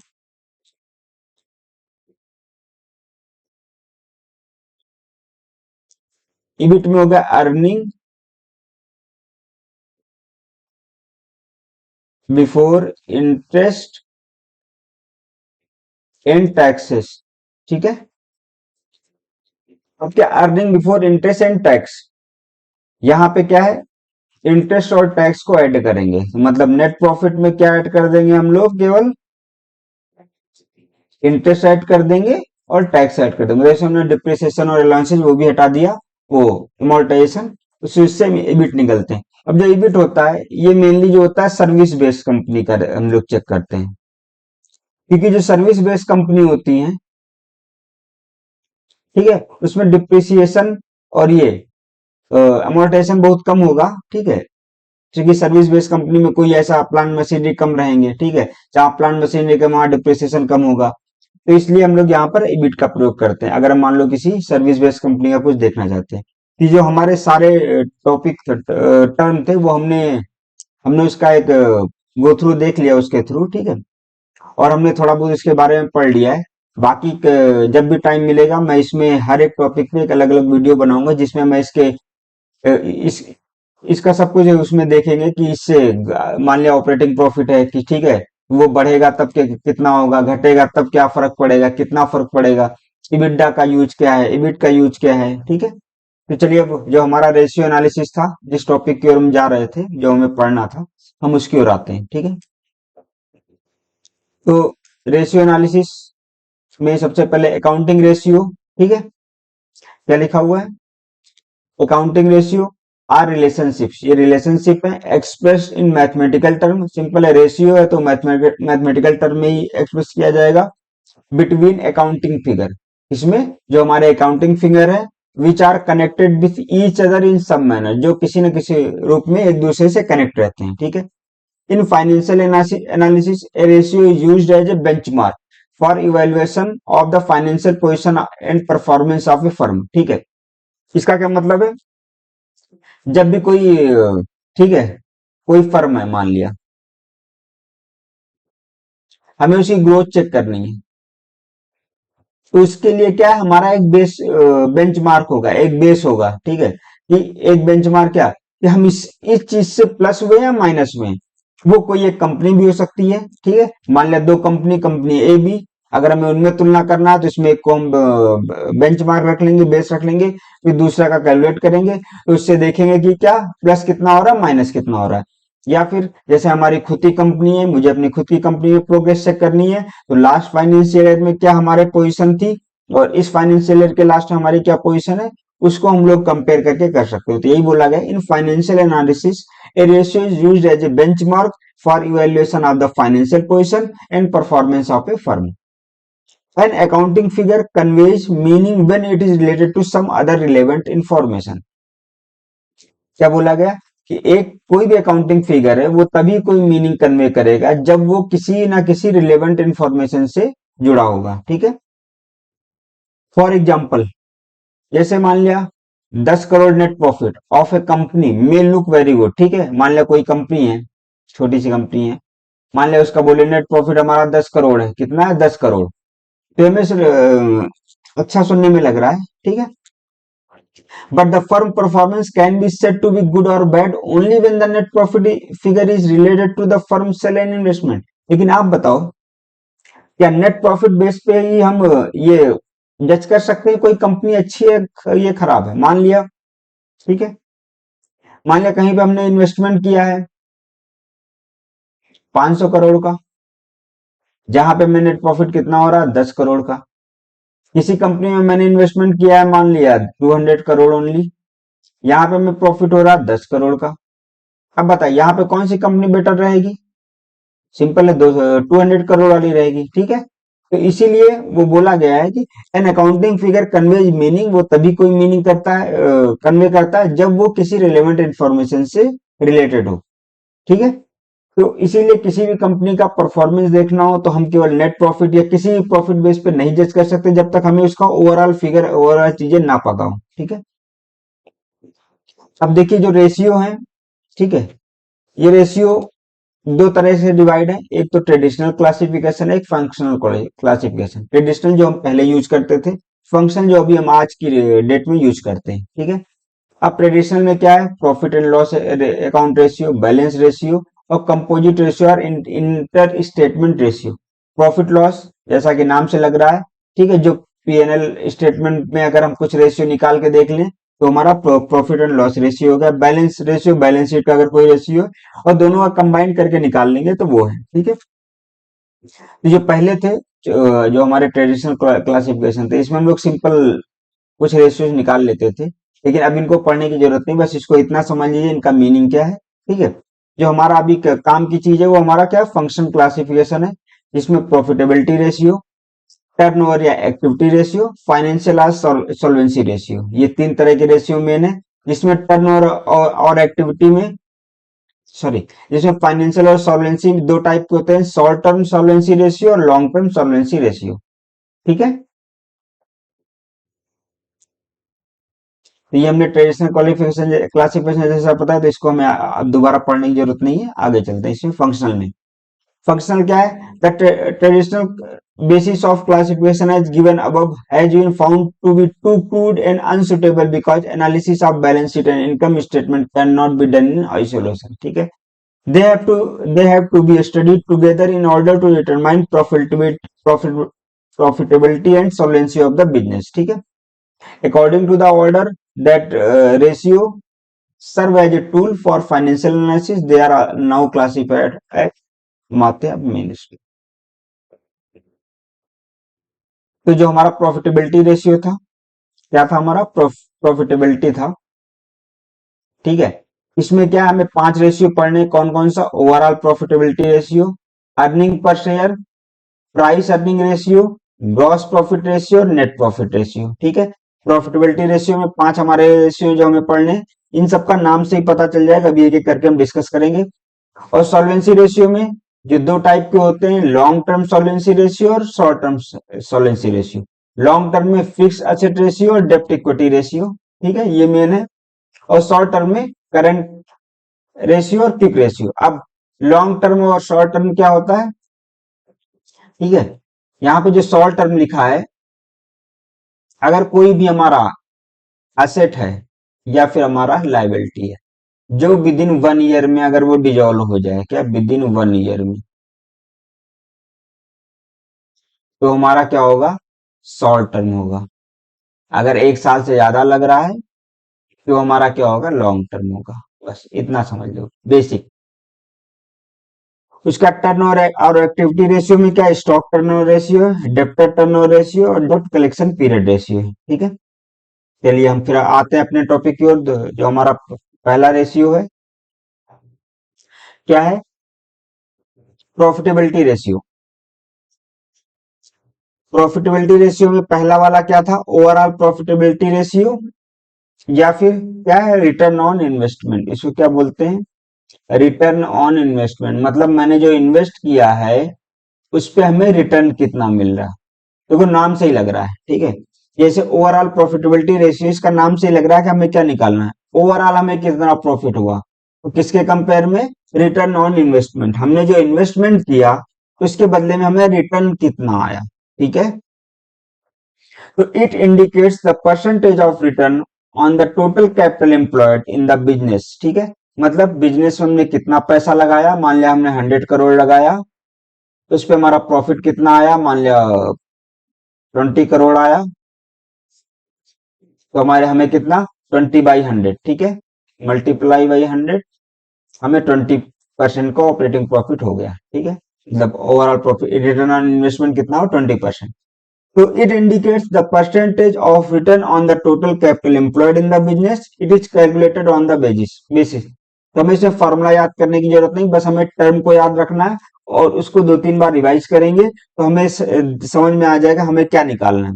ईबिट में होगा earning before interest and taxes, ठीक है। अब क्या earning before interest and tax, यहाँ पे क्या है, इंटरेस्ट और टैक्स को ऐड करेंगे, मतलब नेट प्रॉफिट में क्या ऐड कर देंगे हम लोग, केवल इंटरेस्ट ऐड कर देंगे और टैक्स ऐड कर देंगे। जैसे हमने डिप्रिसिएशन और अलाउंसेस वो भी हटा दिया, वो अमोर्टाइजेशन, उससे ईबिट निकलते हैं। अब जो ईबिट होता है ये मेनली जो होता है सर्विस बेस्ड कंपनी का हम लोग चेक करते हैं, क्योंकि जो सर्विस बेस्ड कंपनी होती है, ठीक है, उसमें डिप्रिसिएशन और ये अमोर्टाइजेशन बहुत कम होगा, ठीक है, क्योंकि सर्विस बेस्ड कंपनी में कोई ऐसा प्लांट मशीनरी कम रहेंगे, ठीक है, जहाँ प्लांट मशीनरी का वहां डिप्रिसिएशन कम होगा। तो इसलिए हम लोग यहाँ पर ईबिट का प्रयोग करते हैं अगर हम मान लो किसी सर्विस बेस्ड कंपनी का कुछ देखना चाहते हैं। कि जो हमारे सारे टॉपिक टर्म थे वो हमने हमने उसका एक गो थ्रू देख लिया उसके थ्रू, ठीक है, और हमने थोड़ा बहुत इसके बारे में पढ़ लिया है। बाकी जब भी टाइम मिलेगा मैं इसमें हर एक टॉपिक पे एक अलग अलग वीडियो बनाऊंगा जिसमें मैं इसके इस इसका सब कुछ उसमें देखेंगे कि इससे मान लिया ऑपरेटिंग प्रॉफिट है कि ठीक है, वो बढ़ेगा तब के कितना होगा, घटेगा तब क्या फर्क पड़ेगा, कितना फर्क पड़ेगा, इबिट्डा का यूज क्या है, इबिट का यूज क्या है, ठीक है। तो चलिए अब जो हमारा रेशियो एनालिसिस था, जिस टॉपिक की ओर हम जा रहे थे, जो हमें पढ़ना था, हम उसकी ओर आते हैं, ठीक है। तो रेशियो एनालिसिस में सबसे पहले अकाउंटिंग रेशियो, ठीक है, क्या लिखा हुआ है, अकाउंटिंग रेशियो आर रिलेशनशिप्स, ये रिलेशनशिप है express in mathematical term, simple है, रेशियो है तो मैथमेटिकल टर्म में ही एक्सप्रेस किया जाएगा, बिटवीन अकाउंटिंग फिगर, इसमें जो हमारे अकाउंटिंग फिगर है which are connected with each other in some manner, जो किसी न किसी रूप में एक दूसरे से कनेक्ट रहते हैं, ठीक है। In financial analysis a ratio is used as a benchmark for evaluation of the financial position and performance of a firm, ठीक है। इसका क्या मतलब है, जब भी कोई ठीक है, कोई फर्म है मान लिया, हमें उसकी ग्रोथ चेक करनी है, तो उसके लिए क्या है, हमारा एक बेंचमार्क होगा, एक बेस होगा, ठीक है, कि एक बेंचमार्क क्या, कि हम इस चीज से प्लस हुए या माइनस हुए। वो कोई एक कंपनी भी हो सकती है, ठीक है, मान लिया दो कंपनी, कंपनी ए बी, अगर हमें उनमें तुलना करना है तो इसमें एक को हम बेंचमार्क रख लेंगे, बेस रख लेंगे, फिर दूसरा का कैलकुलेट करेंगे, तो उससे देखेंगे कि क्या प्लस कितना हो रहा है, माइनस कितना हो रहा है। या फिर जैसे हमारी खुद की कंपनी है, मुझे अपनी खुद की कंपनी में प्रोग्रेस चेक करनी है, तो लास्ट फाइनेंशियल ईयर में क्या हमारे पोजीशन थी और इस फाइनेंशियल ईयर के लास्ट में हमारी क्या पोजीशन है, उसको हम लोग कंपेयर करके कर सकते हैं। तो यही बोला गया, in financial analysis a ratio is used as a benchmark for evaluation of the financial position and performance of a firm. An accounting figure conveys meaning when it is related to some other relevant information। क्या बोला गया कि एक कोई भी accounting figure है वो तभी कोई मीनिंग कन्वे करेगा जब वो किसी ना किसी रिलेवेंट इंफॉर्मेशन से जुड़ा होगा, ठीक है। फॉर एग्जाम्पल, जैसे मान लिया 10 crore net profit of a company may look very good, ठीक है, मान लिया कोई कंपनी है, छोटी सी कंपनी है, मान लिया उसका बोले नेट प्रॉफिट हमारा 10 करोड़ है, कितना है, 10 करोड़, तो हमें अच्छा सुनने में लग रहा है, ठीक है। But the firm performance can be said to be good or bad only when the net profit figure is related to the firm's sale and investment। लेकिन आप बताओ, क्या नेट प्रॉफिट बेस पे ही हम ये जज कर सकते हैं कोई कंपनी अच्छी है ये खराब है? मान लिया, ठीक है, मान लिया कहीं पे हमने इन्वेस्टमेंट किया है, 500 करोड़ का, जहां पे मैं नेट प्रॉफिट कितना हो रहा है 10 करोड़ का। किसी कंपनी में मैंने इन्वेस्टमेंट किया है, मान लिया 200 करोड़ ओनली, यहाँ पे मैं प्रॉफिट हो रहा है 10 करोड़ का। अब बताइए यहाँ पे कौन सी कंपनी बेटर रहेगी? सिंपल है, 200 करोड़ वाली रहेगी, ठीक है। तो इसीलिए वो बोला गया है कि an accounting figure conveys meaning, वो तभी कोई मीनिंग करता है, कन्वे करता है जब वो किसी रिलेवेंट इंफॉर्मेशन से रिलेटेड हो, ठीक है। तो इसीलिए किसी भी कंपनी का परफॉर्मेंस देखना हो तो हम केवल नेट प्रॉफिट या किसी भी प्रॉफिट बेस पे नहीं जज कर सकते जब तक हमें उसका ओवरऑल फिगर, ओवरऑल चीजें ना पता हो, ठीक है। अब देखिए जो रेशियो है, ठीक है, ये रेशियो दो तरह से डिवाइड है। एक तो ट्रेडिशनल क्लासिफिकेशन है, एक फंक्शनल क्लासिफिकेशन। ट्रेडिशनल जो हम पहले यूज करते थे, फंक्शन जो अभी हम आज की डेट में यूज करते हैं, ठीक है। अब ट्रेडिशनल में क्या है? Profit and loss account ratio, balance ratio और कंपोजिट रेशियो और inter statement ratio. Profit loss जैसा कि नाम से लग रहा है, ठीक है, जो पीएनएल स्टेटमेंट में अगर हम कुछ रेशियो निकाल के देख लें तो हमारा प्रॉफिट एंड लॉस रेशियो हो गया। बैलेंस रेशियो, बैलेंस शीट का अगर कोई रेशियो है और दोनों का कंबाइन करके निकाल लेंगे तो वो है, ठीक है। तो जो पहले थे, जो हमारे ट्रेडिशनल क्लासिफिकेशन थे, इसमें हम लोग सिंपल कुछ रेशियोज निकाल लेते थे, लेकिन अब इनको पढ़ने की जरूरत नहीं, बस इसको इतना समझ लीजिए इनका मीनिंग क्या है, ठीक है। जो हमारा अभी काम की चीज है वो हमारा क्या, फंक्शन क्लासिफिकेशन है, जिसमें प्रॉफिटेबिलिटी रेशियो, टर्नओवर या activity ratio, financial solvency ratio, ये तीन तरह के रेशियो मेन है। जिसमें टर्नओवर और एक्टिविटी में, सॉरी, जिसमें फाइनेंशियल और सॉल्वेंसी दो टाइप के होते हैं, शॉर्ट टर्म सॉल्वेंसी रेशियो और लॉन्ग टर्म सॉल्वेंसी रेशियो, ठीक है। तो ये हमने ट्रेडिशनल क्वालिफिकेशन क्लासिफिकेशन जैसा पता है, तो इसको हमें अब दोबारा पढ़ने की जरूरत नहीं है, आगे चलते हैं इसमें फंक्शनल में। फंक्शनल क्या है? The traditional basis of classification as given above has been found to be too crude and unsuitable because analysis of balance sheet and income statement cannot be done in isolation, ठीक है। they have to they have to be studied together in order to determine profitability and solvency of the business, ठीक है। according to the order that ratio serve as a tool for financial analysis, they are now classified as माते ministry। तो जो हमारा profitability ratio था, क्या था हमारा? प्रॉफिटेबिलिटी था, ठीक है। इसमें क्या है, हमें 5 रेशियो पढ़ने, कौन कौन सा? Overall profitability ratio, earning per share, price earning ratio, gross profit ratio और नेट प्रॉफिट रेशियो, ठीक है। प्रॉफिटेबिलिटी रेशियो में 5 हमारे रेशियो जो हमें पढ़ने, इन सबका नाम से ही पता चल जाएगा, अभी एक एक करके हम डिस्कस करेंगे। और सॉल्वेंसी रेशियो में जो दो टाइप के होते हैं, लॉन्ग टर्म सॉल्वेंसी रेशियो और short term solvency ratio. Long term में फिक्स एसेट रेशियो और डेप्ट इक्विटी रेशियो, ठीक है, ये मेन है। और शॉर्ट टर्म में करंट रेशियो और क्विक रेशियो। अब लॉन्ग टर्म और शॉर्ट टर्म क्या होता है, ठीक है। यहाँ पे जो शॉर्ट टर्म लिखा है, अगर कोई भी हमारा एसेट है या फिर हमारा लाइबिलिटी है जो विद इन 1 ईयर में अगर वो डिजोल्व हो जाए, क्या विद इन 1 ईयर में, तो हमारा क्या होगा? शॉर्ट टर्म होगा। अगर 1 साल से ज्यादा लग रहा है तो हमारा क्या होगा? लॉन्ग टर्म होगा। बस इतना समझ लो बेसिक। उसका टर्नओवर और एक्टिविटी रेशियो में क्या है? Stock turnover ratio, debtor turnover ratio और डेप्ट कलेक्शन पीरियड रेशियो है, ठीक है। चलिए हम फिर आते हैं अपने टॉपिक की ओर। जो हमारा पहला रेशियो है, क्या है? Profitability ratio. प्रॉफिटेबिलिटी रेशियो में पहला वाला क्या था? ओवरऑल प्रॉफिटेबिलिटी रेशियो, या फिर क्या है? Return on investment. इसको क्या बोलते हैं? Return on investment. मतलब मैंने जो इन्वेस्ट किया है उस पे हमें रिटर्न कितना मिल रहा है। देखो नाम से ही लग रहा है, ठीक है। जैसे ओवरऑल प्रॉफिटेबिलिटी रेशियो, इसका नाम से ही लग रहा है कि हमें क्या निकालना है, ओवरऑल हमें कितना प्रॉफिट हुआ। तो किसके कंपेयर में? Return on investment. हमने जो इन्वेस्टमेंट किया उसके बदले में हमें रिटर्न कितना आया, ठीक है। तो it indicates the percentage of return on the total capital employed in the business, ठीक है। मतलब बिजनेस में हमने कितना पैसा लगाया, मान लिया हमने 100 करोड़ लगाया, तो उस पे हमारा प्रॉफिट कितना आया, मान लिया 20 करोड़ आया, तो हमारे हमें कितना? 20/100, ठीक है, मल्टीप्लाई बाई 100, हमें 20 20% का ऑपरेटिंग प्रॉफिट हो गया, ठीक है। मतलब overall profit, return on investment कितना हो, 20%। So it indicates the percentage of return on the total capital employed in the business. It is calculated on the basis. तो हमें इसमें फॉर्मूला याद करने की जरूरत नहीं, बस हमें टर्म को याद रखना है और उसको 2-3 बार रिवाइज करेंगे तो हमें समझ में आ जाएगा हमें क्या निकालना है।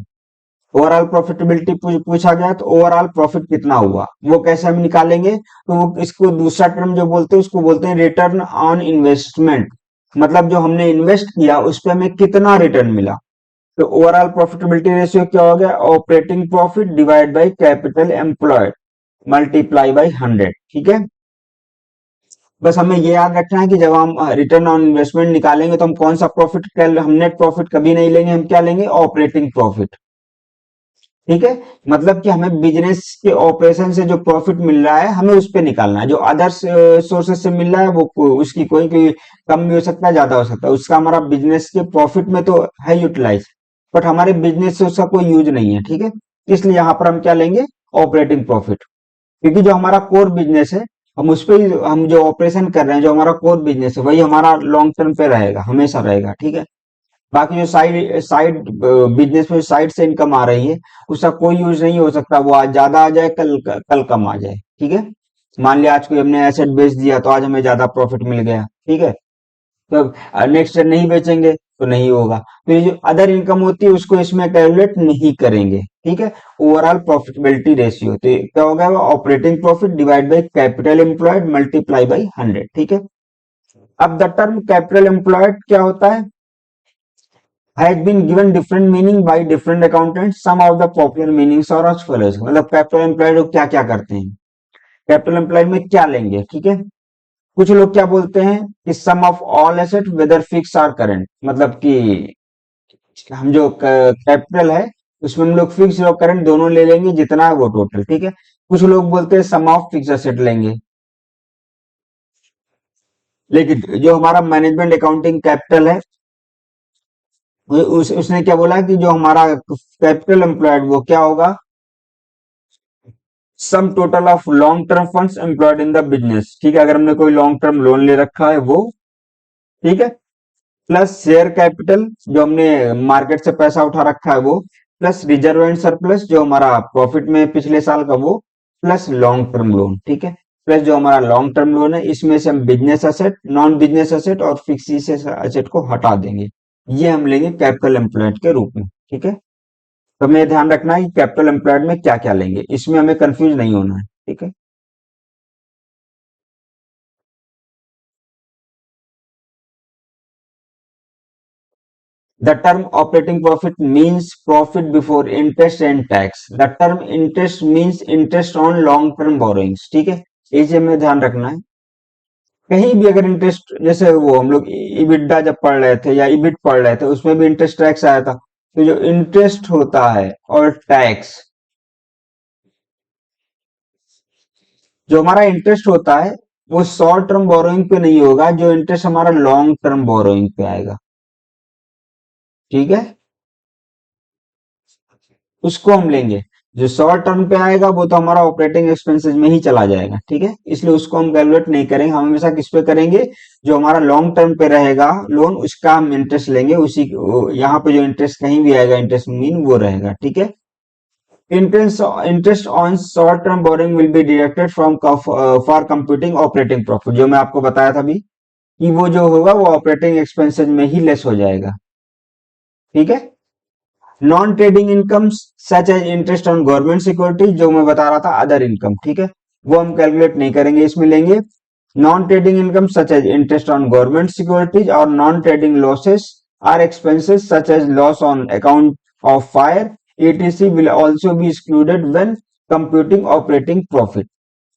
ओवरऑल प्रॉफिटेबिलिटी पूछा गया तो ओवरऑल प्रॉफिट कितना हुआ वो कैसे हम निकालेंगे, तो वो इसको दूसरा टर्म जो बोलते हैं उसको बोलते हैं रिटर्न ऑन इन्वेस्टमेंट। मतलब जो हमने इन्वेस्ट किया उस पर हमें कितना रिटर्न मिला। तो ओवरऑल प्रॉफिटेबिलिटी रेशियो क्या हो गया, operating profit divide by capital employed multiply by 100, ठीक है। बस हमें ये याद रखना है कि जब हम रिटर्न ऑन इन्वेस्टमेंट निकालेंगे तो हम कौन सा प्रॉफिट, हम नेट प्रॉफिट कभी नहीं लेंगे, हम क्या लेंगे, ऑपरेटिंग प्रॉफिट, ठीक है। मतलब कि हमें बिजनेस के ऑपरेशन से जो प्रॉफिट मिल रहा है हमें उस पे निकालना है। जो अदर सोर्सेस से मिल रहा है वो उसकी कोई कम भी हो सकता है, ज्यादा हो सकता है, उसका हमारा बिजनेस के प्रॉफिट में तो है यूटिलाइज, बट हमारे बिजनेस से उसका कोई यूज नहीं है, ठीक है। इसलिए यहाँ पर हम क्या लेंगे, ऑपरेटिंग प्रॉफिट। क्योंकि जो हमारा कोर बिजनेस है हम उस पे हम जो ऑपरेशन कर रहे हैं, जो हमारा कोर बिजनेस है वही हमारा लॉन्ग टर्म पे रहेगा, हमेशा रहेगा, ठीक है। बाकी जो साइड साइड बिजनेस में साइड से इनकम आ रही है उसका कोई यूज नहीं हो सकता, वो आज ज्यादा आ जाए, कल कम आ जाए, ठीक है। मान लिया आज कोई हमने एसेट बेच दिया तो आज हमें ज्यादा प्रॉफिट मिल गया, ठीक है। तो नेक्स्ट नहीं बेचेंगे तो नहीं होगा, तो ये जो अदर इनकम होती है उसको इसमें कैलकुलेट नहीं करेंगे, ठीक है। ओवरऑल प्रॉफिटेबिलिटी रेशियो तो क्या होगा, operating profit divide by capital employed multiply by 100, ठीक है। अब द टर्म कैपिटल एम्प्लॉयड क्या होता है, has been given different meaning by different accountants. Some of the popular meanings are as follows. मतलब कैपिटल एम्प्लॉयड लोग क्या क्या करते हैं, कैपिटल एम्प्लॉयड में क्या लेंगे, ठीक है। कुछ लोग क्या बोलते हैं कि sum of all asset whether fix or current, मतलब कि हम जो कैपिटल है उसमें हम लोग फिक्स और करंट दोनों ले लेंगे, जितना है वो टोटल, ठीक है। कुछ लोग बोलते हैं सम ऑफ फिक्स एसेट लेंगे, लेकिन जो हमारा मैनेजमेंट अकाउंटिंग कैपिटल है उसने क्या बोला कि जो हमारा कैपिटल एम्प्लॉयड वो क्या होगा, sum total of long term funds employed in the business, ठीक है। अगर हमने कोई लॉन्ग टर्म लोन ले रखा है वो, ठीक है, प्लस शेयर कैपिटल जो हमने मार्केट से पैसा उठा रखा है वो, प्लस रिजर्व एंड सरप्लस जो हमारा प्रॉफिट में पिछले साल का वो, प्लस लॉन्ग टर्म लोन, ठीक है। प्लस जो हमारा लॉन्ग टर्म लोन है इसमें से हम business asset, non business asset और फिक्स एसेट को हटा देंगे, ये हम लेंगे कैपिटल एम्प्लॉयड के रूप में, ठीक है। तो हमें ध्यान रखना है कि कैपिटल एम्प्लॉयड में क्या क्या लेंगे, इसमें हमें कंफ्यूज नहीं होना है, ठीक है। The term operating profit means profit before interest and tax. The term interest means interest on long term borrowings. ठीक है, ये चीज हमें ध्यान रखना है। कहीं भी अगर इंटरेस्ट, जैसे वो हम लोग इबिडा जब पढ़ रहे थे या इबिट पढ़ रहे थे उसमें भी इंटरेस्ट टैक्स आया था, तो जो इंटरेस्ट होता है और टैक्स, जो हमारा इंटरेस्ट होता है वो शॉर्ट टर्म बोरोइंग पे नहीं होगा, जो इंटरेस्ट हमारा लॉन्ग टर्म बोरोइंग पे आएगा, ठीक है। उसको हम लेंगे, जो शॉर्ट टर्म पे आएगा वो तो हमारा ऑपरेटिंग एक्सपेंसेस में ही चला जाएगा, ठीक है। इसलिए उसको हम कैलकुलेट नहीं करेंगे, हम हमेशा किस पे करेंगे, जो हमारा लॉन्ग टर्म पे रहेगा लोन उसका हम इंटरेस्ट लेंगे, उसी यहाँ पे जो इंटरेस्ट कहीं भी आएगा इंटरेस्ट मीन वो रहेगा, ठीक है। Interest on short term borrowing will be deducted from for computing operating profit, जो मैं आपको बताया था अभी कि वो जो होगा वो ऑपरेटिंग एक्सपेंसेस में ही लेस हो जाएगा, ठीक है। Non trading income such as interest on government security, जो मैं बता रहा था अदर इनकम, ठीक है, वो हम कैलकुलेट नहीं करेंगे, इसमें लेंगे non trading income such as interest on government securities, और non trading losses or expenses such as loss on account of fire etc will also be excluded when computing operating profit,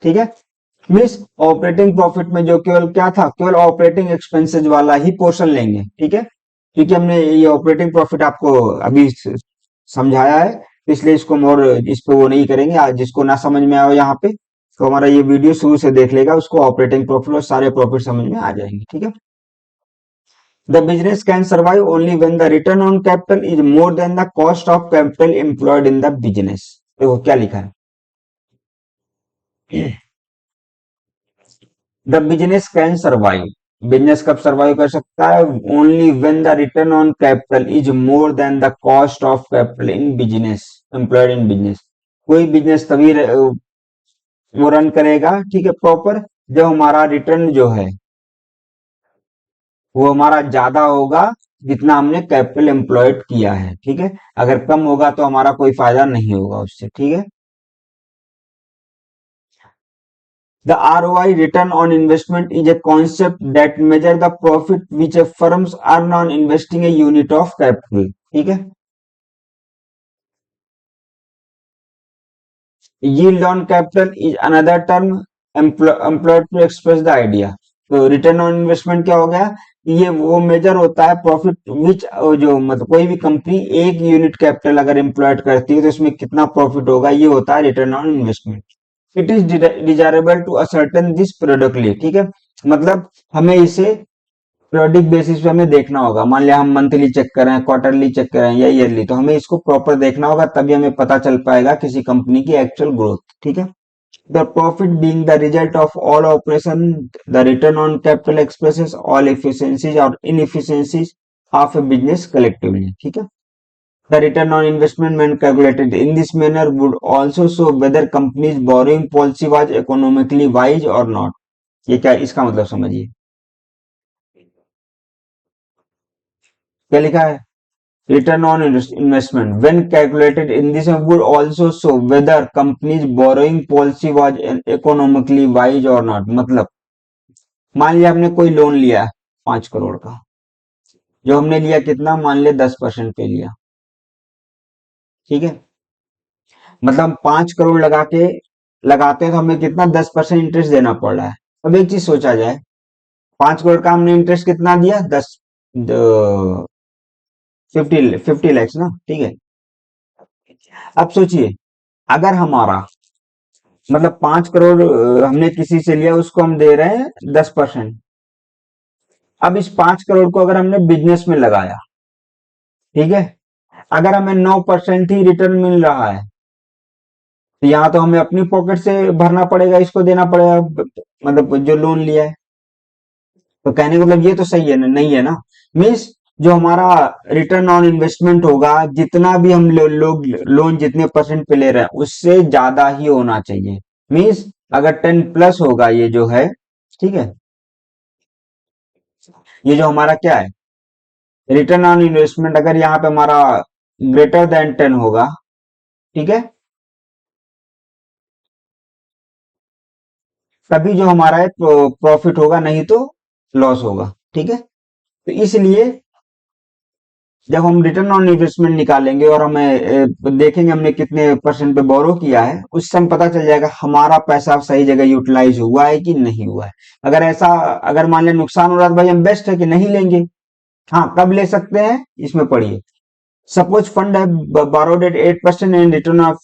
ठीक है। Means operating profit में जो केवल क्या था, केवल operating expenses वाला ही पोर्शन लेंगे, ठीक है। क्योंकि हमने ये ऑपरेटिंग प्रॉफिट आपको अभी समझाया है, इसलिए इसको हम और इस पे वो नहीं करेंगे। आज जिसको ना समझ में आए यहाँ पे तो हमारा ये वीडियो शुरू से देख लेगा, उसको ऑपरेटिंग प्रॉफिट और सारे प्रॉफिट समझ में आ जाएंगे, ठीक है। The business can survive only when the return on capital is more than the cost of capital employed in the business. देखो क्या लिखा है, the business can survive, business कब सर्वाइव कर सकता है? Only when the return on capital is more than the cost of capital in business, employed in business. कोई business तभी वो रन करेगा, ठीक है, प्रॉपर, जब हमारा रिटर्न जो है वो हमारा ज्यादा होगा जितना हमने कैपिटल एम्प्लॉयड किया है, ठीक है। अगर कम होगा तो हमारा कोई फायदा नहीं होगा उससे, ठीक है। The ROI, return on investment, is a concept that measure the profit which a firms earn on investing a unit of capital, ठीक है। Yield on capital is another term employed to express the idea। तो return on investment क्या हो गया? ये वो major होता है प्रॉफिट विच, जो मतलब कोई भी कंपनी एक यूनिट कैपिटल अगर एम्प्लॉयड करती है तो इसमें कितना प्रॉफिट होगा, ये होता है return on investment. It is desirable to ascertain this productly, ठीक है। मतलब हमें इसे पीरियोडिक बेसिस पे हमें देखना होगा। मान लिया हम मंथली चेक कर रहे हैं, क्वार्टरली चेक कर रहे हैं या ईयरली, तो हमें इसको प्रॉपर देखना होगा, तभी हमें पता चल पाएगा किसी कंपनी की एक्चुअल ग्रोथ, ठीक है। The profit being the result of all operation, the return on capital expresses all efficiencies और inefficiencies of a business collectively, ठीक है। The return on investment when calculated in this manner would also show whether company's borrowing policy was economically wise or not। ये क्या इसका मतलब समझिए, क्या लिखा है? Return on investment, when calculated in this way, would also show whether company's borrowing policy was economically wise or not। मतलब मान लिया हमने कोई लोन लिया है 5 करोड़ का, जो हमने लिया कितना, मान लिया 10% पे लिया, ठीक है। मतलब 5 करोड़ लगाते हैं तो हमें कितना 10% इंटरेस्ट देना पड़ रहा है। अब एक चीज सोचा जाए, 5 करोड़ का हमने इंटरेस्ट कितना दिया, 50 लैक्स ना, ठीक है। अब सोचिए, अगर हमारा मतलब 5 करोड़ हमने किसी से लिया, उसको हम दे रहे हैं 10%। अब इस 5 करोड़ को अगर हमने बिजनेस में लगाया, ठीक है, अगर हमें 9% ही रिटर्न मिल रहा है, तो यहाँ तो हमें अपनी पॉकेट से भरना पड़ेगा, इसको देना पड़ेगा, मतलब जो लोन लिया है। तो कहने का मतलब ये तो सही है ना, नहीं है ना। मीन्स जो हमारा रिटर्न ऑन इन्वेस्टमेंट होगा, जितना भी हम लोग लोन जितने परसेंट पे ले रहे हैं उससे ज्यादा ही होना चाहिए। मीन्स अगर 10+ होगा ये जो है, ठीक है, ये जो हमारा क्या है, रिटर्न ऑन इन्वेस्टमेंट, अगर यहाँ पे हमारा ग्रेटर देन 10 होगा, ठीक है, तभी जो हमारा है प्रॉफिट होगा, नहीं तो लॉस होगा, ठीक है। तो इसलिए जब हम रिटर्न ऑन इन्वेस्टमेंट निकालेंगे और हमें देखेंगे हमने कितने परसेंट पे बोरो किया है, उससे हम पता चल जाएगा हमारा पैसा सही जगह यूटिलाइज हुआ है कि नहीं हुआ है। अगर ऐसा, अगर मान लें नुकसान हो रहा है तो भाई हम बेस्ट है कि नहीं लेंगे। हाँ, कब ले सकते हैं, इसमें पढ़िए। सपोज फंड है borrowed at 8% and return of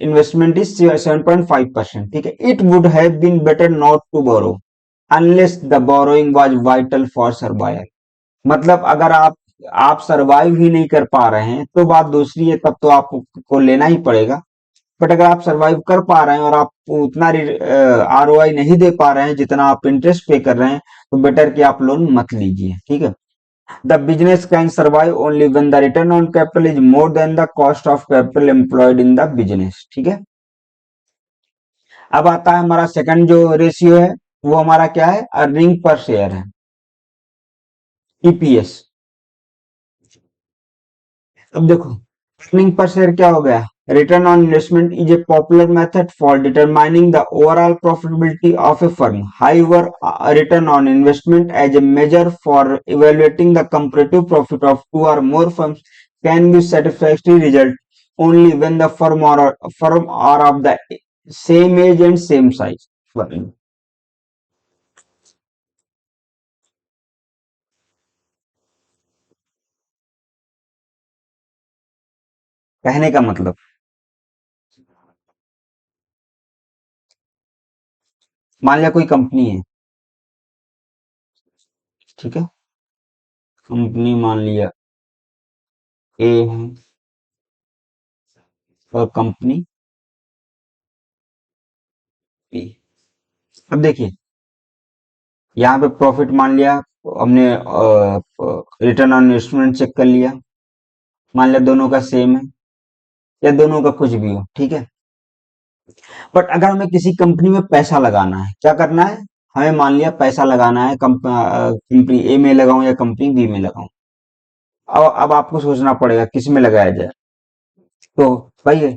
investment is 7.5%, ठीक है। It would have been better not to borrow unless the borrowing was vital for survival. मतलब अगर आप सरवाइव ही नहीं कर पा रहे हैं तो बात दूसरी है, तब तो आपको लेना ही पड़ेगा। बट अगर आप सरवाइव कर पा रहे हैं और आप उतना ROI नहीं दे पा रहे हैं जितना आप इंटरेस्ट पे कर रहे हैं, तो बेटर कि आप लोन मत लीजिए, ठीक है। The business can survive only when the return on capital is more than the cost of capital employed in the business, ठीक है। अब आता है हमारा सेकंड जो रेशियो है, वो हमारा क्या है, अर्निंग पर शेयर है, EPS। अब देखो, अर्निंग पर शेयर क्या हो गया? Return on investment is a popular method for determining the overall profitability of a firm. However, return on investment as a measure for evaluating the comparative profit of two और more firms can be satisfactory result only when the firm are of the same age and same size। कहने का मतलब, मान लिया कोई company है, ठीक है, कंपनी मान लिया ए है और कंपनी बी। अब देखिए, यहाँ पे प्रॉफिट मान लिया हमने, रिटर्न ऑन इन्वेस्टमेंट चेक कर लिया, मान लिया दोनों का सेम है या दोनों का कुछ भी हो, ठीक है। बट अगर हमें किसी कंपनी में पैसा लगाना है, क्या करना है, हमें मान लिया पैसा लगाना है कंपनी ए में लगाऊं या कंपनी बी में लगाऊं। अब आपको सोचना पड़ेगा किस में लगाया जाए। तो भाई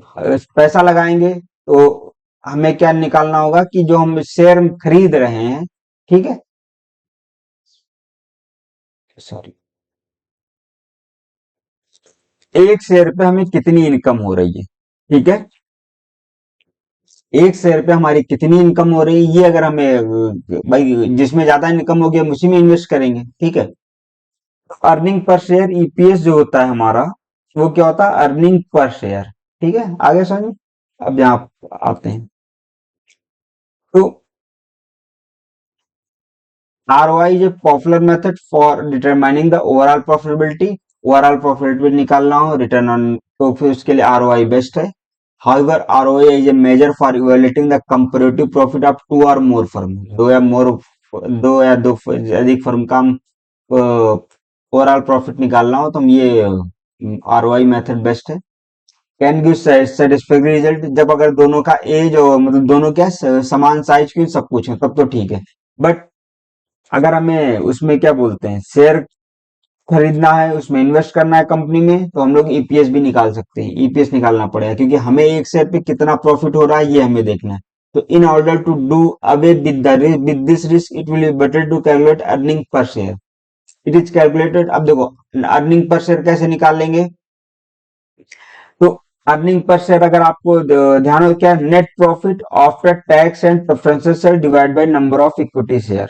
पैसा लगाएंगे तो हमें क्या निकालना होगा कि जो हम शेयर खरीद रहे हैं, ठीक है, सॉरी, एक शेयर पे हमें कितनी इनकम हो रही है, ठीक है, एक शेयर पे हमारी कितनी इनकम हो रही है, ये अगर हमें भाई जिसमें ज्यादा इनकम होगी हम उसी में इन्वेस्ट करेंगे, ठीक है। अर्निंग पर शेयर ईपीएस जो होता है हमारा, वो क्या होता है, अर्निंग पर शेयर, ठीक है। आगे समझ, अब यहाँ आते हैं। तो ROI is a popular method for determining the overall profitability. Overall profitability निकालना हो, रिटर्न ऑन, तो फिर उसके लिए ROI बेस्ट है। However, ROI is a measure for evaluating the comparative profit of two or more firm, दो या अधिक फर्म का ओवरऑल प्रॉफिट निकालना हो तो हम ये ROI मेथड बेस्ट है। कैन गिव सेटिस्फैक्टरी रिजल्ट, जब अगर दोनों का एज और मतलब दोनों क्या समान साइज की सब कुछ है तब तो ठीक है। बट अगर हमें उसमें क्या बोलते हैं, शेयर खरीदना है, उसमें इन्वेस्ट करना है कंपनी में, तो हम लोग ईपीएस भी निकाल सकते हैं, ईपीएस निकालना पड़ेगा क्योंकि हमें एक शेयर पे कितना प्रॉफिट हो रहा है ये हमें देखना है। तो in order to do away with this risk it will be better to calculate earning per share. It is calculated, अब देखो अर्निंग पर शेयर कैसे निकालेंगे। तो अर्निंग पर शेयर अगर आपको ध्यान हो, क्या net profit after tax and preferences share divide by number of equity share.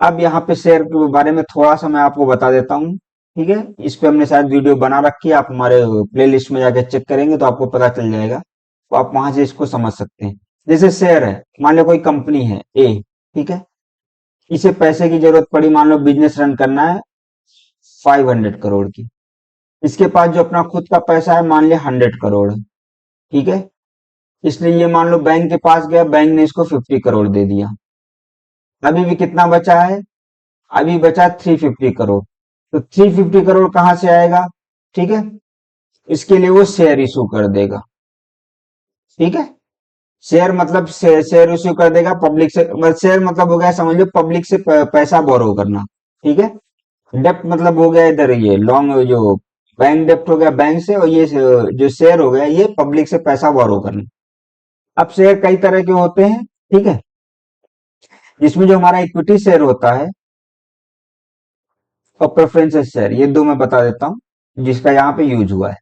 अब यहाँ पे शेयर के बारे में थोड़ा सा मैं आपको बता देता हूँ, ठीक है। इस पे हमने शायद वीडियो बना रखी है, आप हमारे प्लेलिस्ट में जाकर चेक करेंगे तो आपको पता चल जाएगा, तो आप वहां से इसको समझ सकते हैं। जैसे शेयर है, मान लो कोई कंपनी है ए, ठीक है, इसे पैसे की जरूरत पड़ी, मान लो बिजनेस रन करना है 500 करोड़ की, इसके पास जो अपना खुद का पैसा है मान लिया 100 करोड़, ठीक है। इसलिए ये मान लो बैंक के पास गया, बैंक ने इसको 50 करोड़ दे दिया, अभी भी कितना बचा है, अभी बचा 350 करोड़। तो 350 करोड़ कहां से आएगा, ठीक है, इसके लिए वो शेयर इशू कर देगा, ठीक है। शेयर मतलब शेयर इशू कर देगा पब्लिक से, शेयर मतलब हो गया समझ लो पब्लिक से पैसा बोरो करना, ठीक है। डेप्ट मतलब हो गया इधर ये लॉन्ग जो बैंक डेप्ट हो गया बैंक से, और ये जो शेयर हो गया ये पब्लिक से पैसा बोरो करना। अब शेयर कई तरह के होते हैं, ठीक है, जिसमें जो हमारा इक्विटी शेयर होता है और प्रेफरेंस शेयर, ये दो मैं बता देता हूँ जिसका यहाँ पे यूज हुआ है,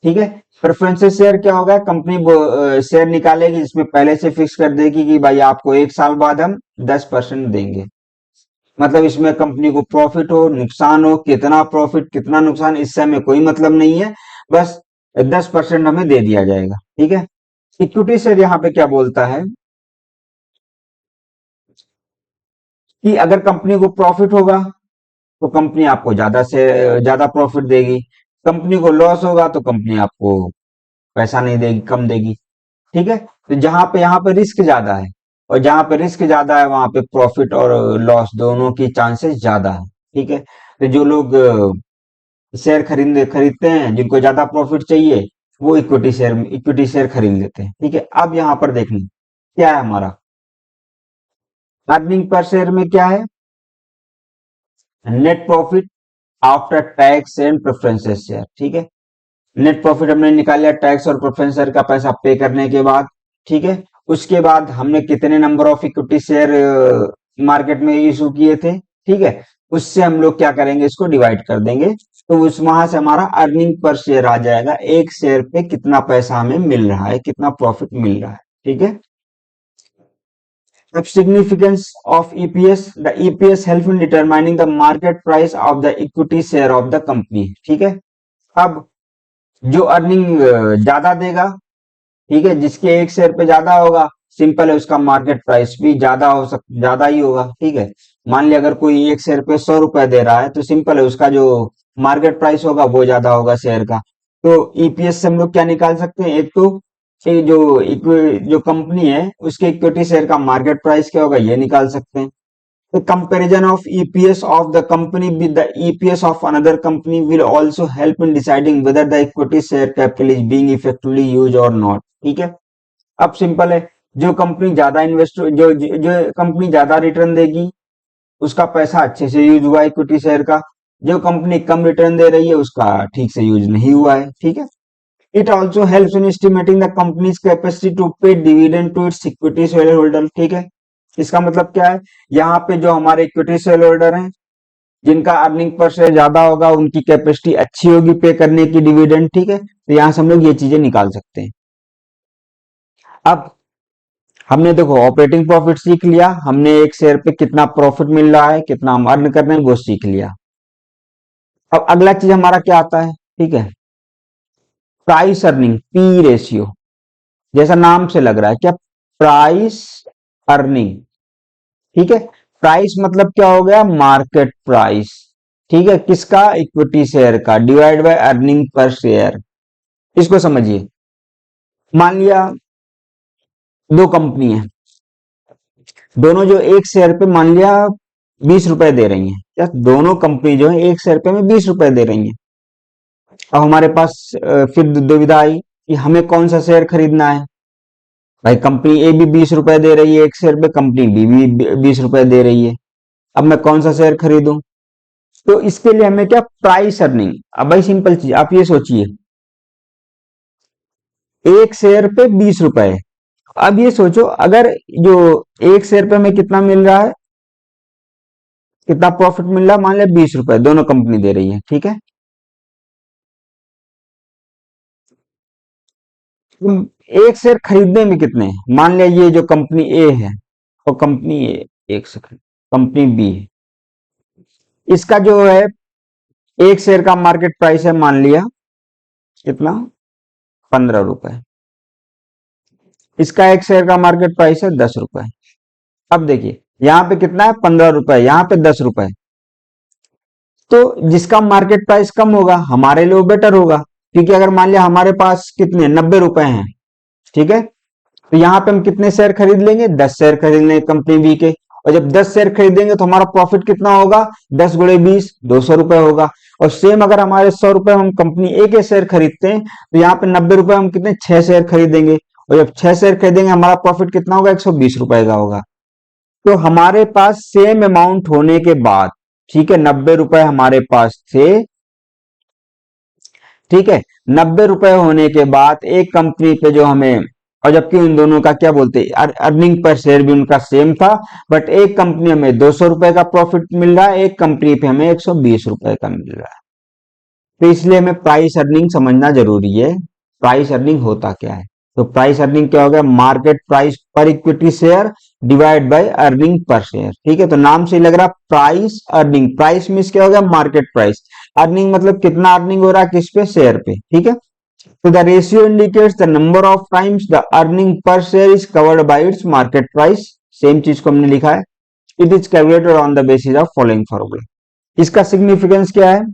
ठीक है। प्रेफरेंस शेयर क्या होगा, कंपनी शेयर निकालेगी जिसमें पहले से फिक्स कर देगी कि भाई आपको एक साल बाद हम 10% देंगे। मतलब इसमें कंपनी को प्रॉफिट हो नुकसान हो, कितना प्रॉफिट कितना नुकसान इससे हमें कोई मतलब नहीं है, बस 10% हमें दे दिया जाएगा, ठीक है। इक्विटी शेयर यहाँ पे क्या बोलता है कि अगर कंपनी को प्रॉफिट होगा तो कंपनी आपको ज्यादा से ज्यादा प्रॉफिट देगी, कंपनी को लॉस होगा तो कंपनी आपको पैसा नहीं देगी, कम देगी, ठीक है। तो जहां पे यहाँ पे रिस्क ज्यादा है, और जहां पे रिस्क ज्यादा है वहां पे प्रॉफिट और लॉस दोनों की चांसेस ज्यादा है, ठीक है। तो जो लोग शेयर खरीदते हैं जिनको ज्यादा प्रॉफिट चाहिए, वो इक्विटी शेयर खरीद लेते हैं, ठीक है। अब यहाँ पर देखना क्या है हमारा अर्निंग पर शेयर में क्या है, net profit after tax and preferences share, ठीक है। नेट प्रॉफिट हमने निकाल लिया टैक्स और प्रेफरेंस का पैसा पे करने के बाद, ठीक है। उसके बाद हमने कितने number of equity share market में इशू किए थे, ठीक है, उससे हम लोग क्या करेंगे, इसको डिवाइड कर देंगे, तो उस वहां से हमारा अर्निंग पर शेयर आ जाएगा, एक शेयर पे कितना पैसा हमें मिल रहा है, कितना प्रॉफिट मिल रहा है, ठीक है। अब significance of EPS, the EPS help in determining the market price of the equity share of the company, ठीक है। अब जो अर्निंग ज्यादा देगा, ठीक है, जिसके एक शेयर पे ज्यादा होगा, सिंपल है उसका मार्केट प्राइस भी ज्यादा ही होगा, ठीक है। मान लिया अगर कोई एक शेयर पे 100 रुपए दे रहा है तो सिंपल है उसका जो मार्केट प्राइस होगा वो ज्यादा होगा शेयर का। तो ईपीएस से हम लोग क्या निकाल सकते हैं, एक तो ये जो कंपनी है उसके इक्विटी शेयर का मार्केट प्राइस क्या होगा ये निकाल सकते हैं। The comparison of EPS of the company with the EPS of another company will also help in deciding whether the equity share capital is being effectively used or not। ठीक है, अब simple है, जो कंपनी ज्यादा invest जो company ज्यादा return देगी उसका पैसा अच्छे से यूज हुआ इक्विटी शेयर का, जो कंपनी कम रिटर्न दे रही है उसका ठीक से यूज नहीं हुआ है। ठीक है, it also helps in estimating the company's capacity to pay dividend to its equity share holder. ठीक है, इसका मतलब क्या है, यहाँ पे जो हमारे इक्विटी शेयर होल्डर हैं जिनका अर्निंग पर शेयर ज्यादा होगा उनकी कैपेसिटी अच्छी होगी पे करने की डिविडेंड। ठीक है, तो यहाँ से हम लोग ये चीजें निकाल सकते हैं। अब हमने देखो ऑपरेटिंग प्रॉफिट सीख लिया, हमने एक शेयर पे कितना प्रॉफिट मिल रहा है, कितना हम अर्न कर रहे हैं वो सीख लिया। अब अगला चीज हमारा क्या आता है, ठीक है, प्राइस अर्निंग, पी रेशियो। जैसा नाम से लग रहा है क्या, प्राइस अर्निंग। ठीक है, प्राइस मतलब क्या हो गया, मार्केट प्राइस। ठीक है, किसका, इक्विटी शेयर का, divide by earning per share. इसको समझिए, मान लिया दो कंपनी है, दोनों जो एक शेयर पे मान लिया 20 रुपए दे रही हैं, या दोनों कंपनी जो है एक शेयर पे में 20 रुपए दे रही हैं। अब हमारे पास फिर दुविधा आई कि हमें कौन सा शेयर खरीदना है। भाई कंपनी ए भी 20 रुपए दे रही है एक शेयर पे, कंपनी बी भी 20 रुपए दे रही है, अब मैं कौन सा शेयर खरीदूं। तो इसके लिए हमें क्या, प्राइस अर्निंग। अब भाई सिंपल चीज आप ये सोचिए, एक शेयर पे 20 रुपए। अब ये सोचो अगर जो एक शेयर पे हमें कितना मिल रहा है, कितना प्रॉफिट मिल रहा है, मान लिया 20 रुपए दोनों कंपनी दे रही है। ठीक है, तुम एक शेयर खरीदने में कितने, मान लिया ये जो कंपनी ए है और कंपनी ए, एक सेकंड, कंपनी बी है, इसका जो है एक शेयर का मार्केट प्राइस है मान लिया कितना, 15 रुपए। इसका एक शेयर का मार्केट प्राइस है 10 रुपए। अब देखिए यहाँ पे कितना है, 15 रुपए, यहाँ पे 10 रुपए। तो जिसका मार्केट प्राइस कम होगा हमारे लिए वो बेटर होगा, क्योंकि अगर मान लिया हमारे पास कितने 90 रुपए हैं, ठीक है, तो यहाँ पे हम कितने शेयर खरीद लेंगे, 10 शेयर खरीद लेंगे कंपनी बी के। और जब 10 शेयर खरीदेंगे तो हमारा प्रॉफिट कितना होगा, 10 × 20 200 रुपए होगा। और सेम अगर हमारे 100 रुपए हम कंपनी ए के शेयर खरीदते हैं तो यहाँ पे 90 रुपए हम कितने 6 शेयर खरीदेंगे, और जब 6 शेयर खरीदेंगे हमारा प्रॉफिट कितना होगा, 120 रुपए का होगा। तो हमारे पास सेम अमाउंट होने के बाद, ठीक है, 90 रुपए हमारे पास थे, ठीक है, 90 रुपए होने के बाद एक कंपनी पे जो हमें, और जबकि उन दोनों का क्या बोलते हैं, अर्निंग पर शेयर भी उनका सेम था, बट एक कंपनी में 200 रुपए का प्रॉफिट मिल रहा है, एक कंपनी पे हमें 120 रुपए का मिल रहा है। तो इसलिए हमें प्राइस अर्निंग समझना जरूरी है। प्राइस अर्निंग होता क्या है, तो प्राइस अर्निंग क्या हो गया, मार्केट प्राइस पर equity share divide by earning per share. ठीक है, तो नाम से ही लग रहा प्राइस अर्निंग, प्राइस मीन्स क्या हो गया, मार्केट प्राइस, अर्निंग मतलब कितना अर्निंग हो रहा है किस पे, शेयर पे। ठीक है, तो the ratio indicates the number of times the earning per share is covered by its market price. Same चीज को हमने लिखा है, it is calculated on the basis of following formula. इसका सिग्निफिकेंस क्या है,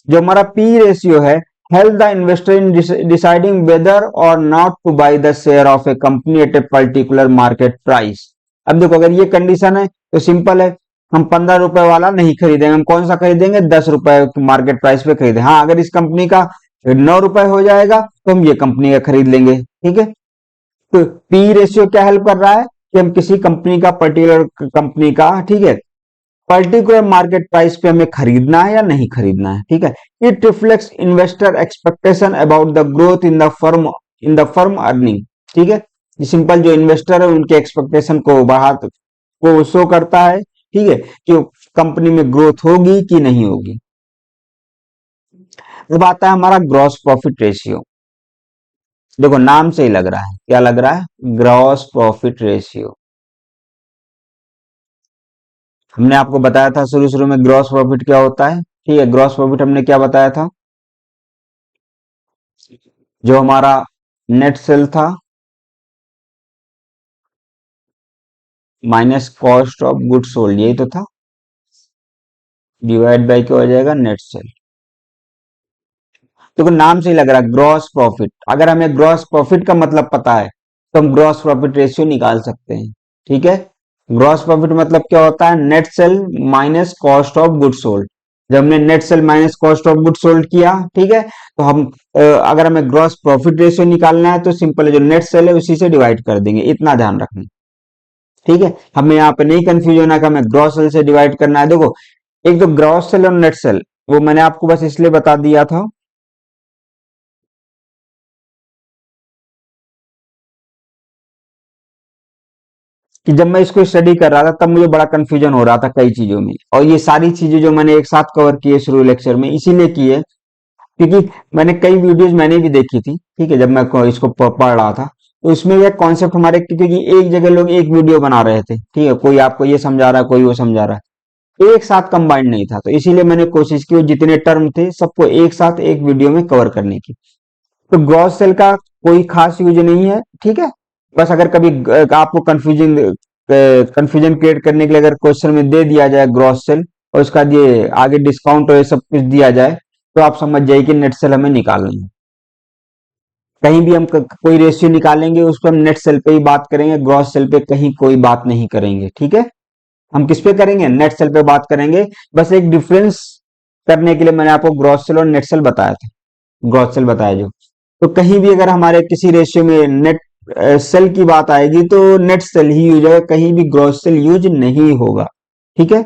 जो हमारा पी रेशियो है, help the investor in deciding whether और not to buy the share of a company at a particular market price. अब देखो अगर ये कंडीशन है तो सिंपल है, हम 15 रुपए वाला नहीं खरीदेंगे, हम कौन सा खरीदेंगे, 10 रुपए मार्केट प्राइस पे खरीदे। हाँ, अगर इस कंपनी का 9 रुपए हो जाएगा तो हम ये कंपनी का खरीद लेंगे। ठीक है, तो पी रेशियो क्या हेल्प कर रहा है कि हम किसी कंपनी का, पर्टिकुलर कंपनी का, ठीक है, पर्टिकुलर मार्केट प्राइस पे हमें खरीदना है या नहीं खरीदना है। ठीक है, it reflects investor expectation about the growth in the firm earning. ठीक है, सिंपल जो इन्वेस्टर है उनके एक्सपेक्टेशन को को शो करता है, ठीक है, कि कंपनी में ग्रोथ होगी कि नहीं होगी। अब आता है हमारा ग्रॉस प्रॉफिट रेशियो। देखो नाम से ही लग रहा है, क्या लग रहा है, ग्रॉस प्रॉफिट रेशियो। हमने आपको बताया था शुरू शुरू में ग्रॉस प्रॉफिट क्या होता है। ठीक है, ग्रॉस प्रॉफिट हमने क्या बताया था, जो हमारा नेट सेल था minus cost of goods sold, यही तो था, डिवाइड बाय क्या हो जाएगा, नेट सेल। देखो नाम से ही लग रहा है ग्रॉस प्रॉफिट। अगर हमें ग्रॉस प्रॉफिट का मतलब पता है तो हम ग्रॉस प्रॉफिट रेशियो निकाल सकते हैं। ठीक है, ग्रॉस प्रॉफिट मतलब क्या होता है, net sale minus cost of good sold. जब हमने net sale minus cost of good sold किया, ठीक है, तो हम अगर हमें ग्रॉस प्रॉफिट रेशियो निकालना है तो सिंपल है, जो नेट सेल है उसी से डिवाइड कर देंगे, इतना ध्यान रखना। ठीक है, हमें यहाँ पे नहीं कंफ्यूज होना कि हमें ग्रॉस सेल से डिवाइड करना है। देखो, एक तो ग्रॉस सेल और नेट सेल वो मैंने आपको बस इसलिए बता दिया था कि जब मैं इसको स्टडी कर रहा था तब मुझे बड़ा कंफ्यूजन हो रहा था कई चीजों में, और ये सारी चीजें जो मैंने एक साथ कवर की है शुरू लेक्चर में इसीलिए की है क्योंकि मैंने कई वीडियोस मैंने भी देखी थी। ठीक है, जब मैं इसको पढ़ रहा था तो इसमें यह कॉन्सेप्ट हमारे, क्योंकि एक जगह लोग एक वीडियो बना रहे थे, ठीक है, कोई आपको ये समझा रहा है कोई वो समझा रहा है, एक साथ कंबाइंड नहीं था, तो इसीलिए मैंने कोशिश की वो जितने टर्म थे सबको एक साथ एक वीडियो में कवर करने की। तो ग्रॉस सेल का कोई खास यूज नहीं है। ठीक है, बस अगर कभी आपको कंफ्यूजन कंफ्यूजन क्रिएट करने के लिए अगर क्वेश्चन में दे दिया जाए ग्रॉस सेल और उसका ये आगे डिस्काउंट और ये सब कुछ दिया जाए तो आप समझ जाइए कि नेट सेल हमें निकालना है। कहीं भी हम कोई रेशियो निकालेंगे उस पर हम नेट सेल पे ही बात करेंगे, ग्रॉस सेल पे कहीं कोई बात नहीं करेंगे। ठीक है, हम किस पे करेंगे, नेट सेल पे बात करेंगे। बस एक डिफरेंस करने के लिए मैंने आपको ग्रॉस सेल और नेट सेल बताया था, ग्रॉस सेल बताया जो। तो कहीं भी अगर हमारे किसी रेशियो में नेट सेल की बात आएगी तो नेट सेल ही यूज होगा, कहीं भी ग्रॉस सेल यूज नहीं होगा। ठीक है,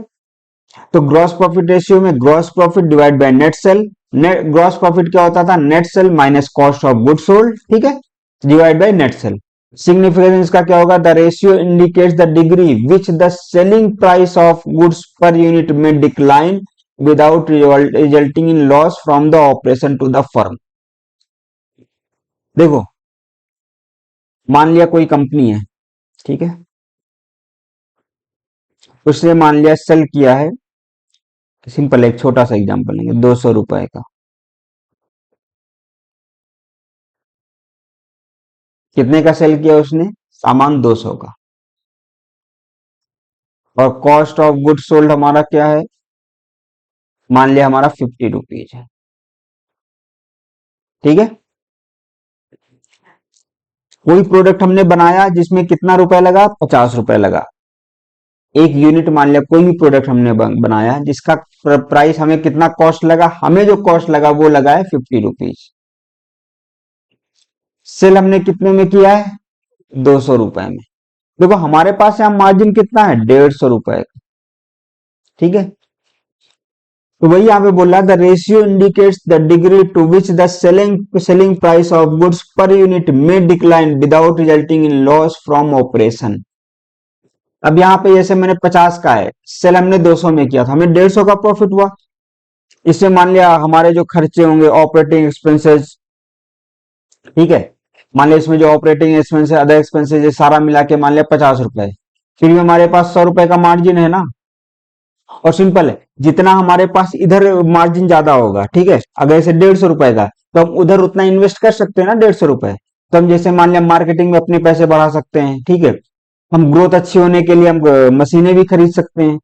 तो ग्रॉस प्रॉफिट रेशियो में gross profit divide by net sale, net gross profit क्या होता था, net sale minus cost of good sold, ठीक है, divide by net sale. Significance का क्या होगा, the ratio indicates the degree which the selling price of goods per unit में decline without resulting in loss from the operation to the firm. देखो, मान लिया कोई कंपनी है, ठीक है, उसने मान लिया सेल किया है, सिंपल एक छोटा सा एग्जांपल लेंगे, 200 रुपए का। कितने का सेल किया उसने, सामान 200 का। और कॉस्ट ऑफ गुड सोल्ड हमारा क्या है, मान लिया हमारा 50 रुपीज है। ठीक है, कोई प्रोडक्ट हमने बनाया जिसमें कितना रुपए लगा, 50 रुपए लगा। एक यूनिट मान लिया कोई भी प्रोडक्ट हमने बनाया जिसका प्राइस हमें कितना कॉस्ट लगा, हमें जो कॉस्ट लगा वो लगा है 50 रुपीज। सेल हमने कितने में किया है, 200 रुपए में। देखो हमारे पास यहाँ मार्जिन कितना है, 150 रुपए का। ठीक है, तो वही यहाँ पे बोल रहा है, the ratio indicates the degree to which the selling price of goods per unit में decline without resulting in loss from operation. अब यहाँ पे जैसे मैंने 50 का है, सेल हमने 200 में किया था, हमें 150 का प्रॉफिट हुआ। इससे मान लिया हमारे जो खर्चे होंगे ऑपरेटिंग एक्सपेंसेस, ठीक है, मान लिया इसमें जो ऑपरेटिंग एक्सपेंसेस अदर एक्सपेंसेस ये सारा मिला के मान लिया 50 रुपए, फिर भी हमारे पास 100 रुपए का मार्जिन है ना। और सिंपल है, जितना हमारे पास इधर मार्जिन ज्यादा होगा, ठीक है, अगर इसे 150 रुपए का तो हम उधर उतना इन्वेस्ट कर सकते हैं ना, 150 रुपए। तो हम जैसे मान लिया मार्केटिंग में अपने पैसे बढ़ा सकते हैं, ठीक है, हम ग्रोथ अच्छी होने के लिए हम मशीनें भी खरीद सकते हैं,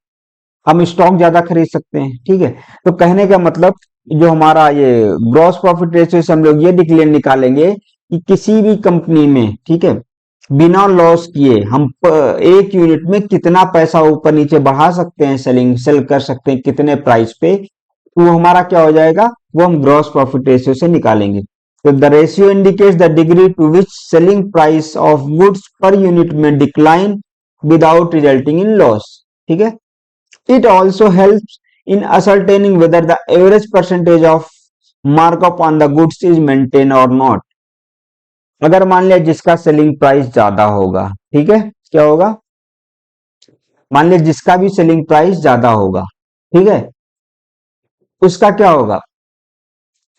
हम स्टॉक ज्यादा खरीद सकते हैं। ठीक है, तो कहने का मतलब जो हमारा ये ग्रॉस प्रॉफिट रेशियो से हम लोग ये डिक्लेयर निकालेंगे कि किसी भी कंपनी में, ठीक है, बिना लॉस किए हम एक यूनिट में कितना पैसा ऊपर नीचे बढ़ा सकते हैं, सेल कर सकते हैं कितने प्राइस पे, तो वो हमारा क्या हो जाएगा, वो हम ग्रॉस प्रॉफिट रेशियो से निकालेंगे। तो the ratio indicates the degree to which selling price of goods per unit में decline without resulting in loss. ठीक है, it also helps in ascertaining whether the average percentage of markup on the goods is maintained or not। अगर मान लिया जिसका selling price ज्यादा होगा, ठीक है, क्या होगा, मान लिया जिसका भी सेलिंग प्राइस ज्यादा होगा, ठीक है, उसका क्या होगा,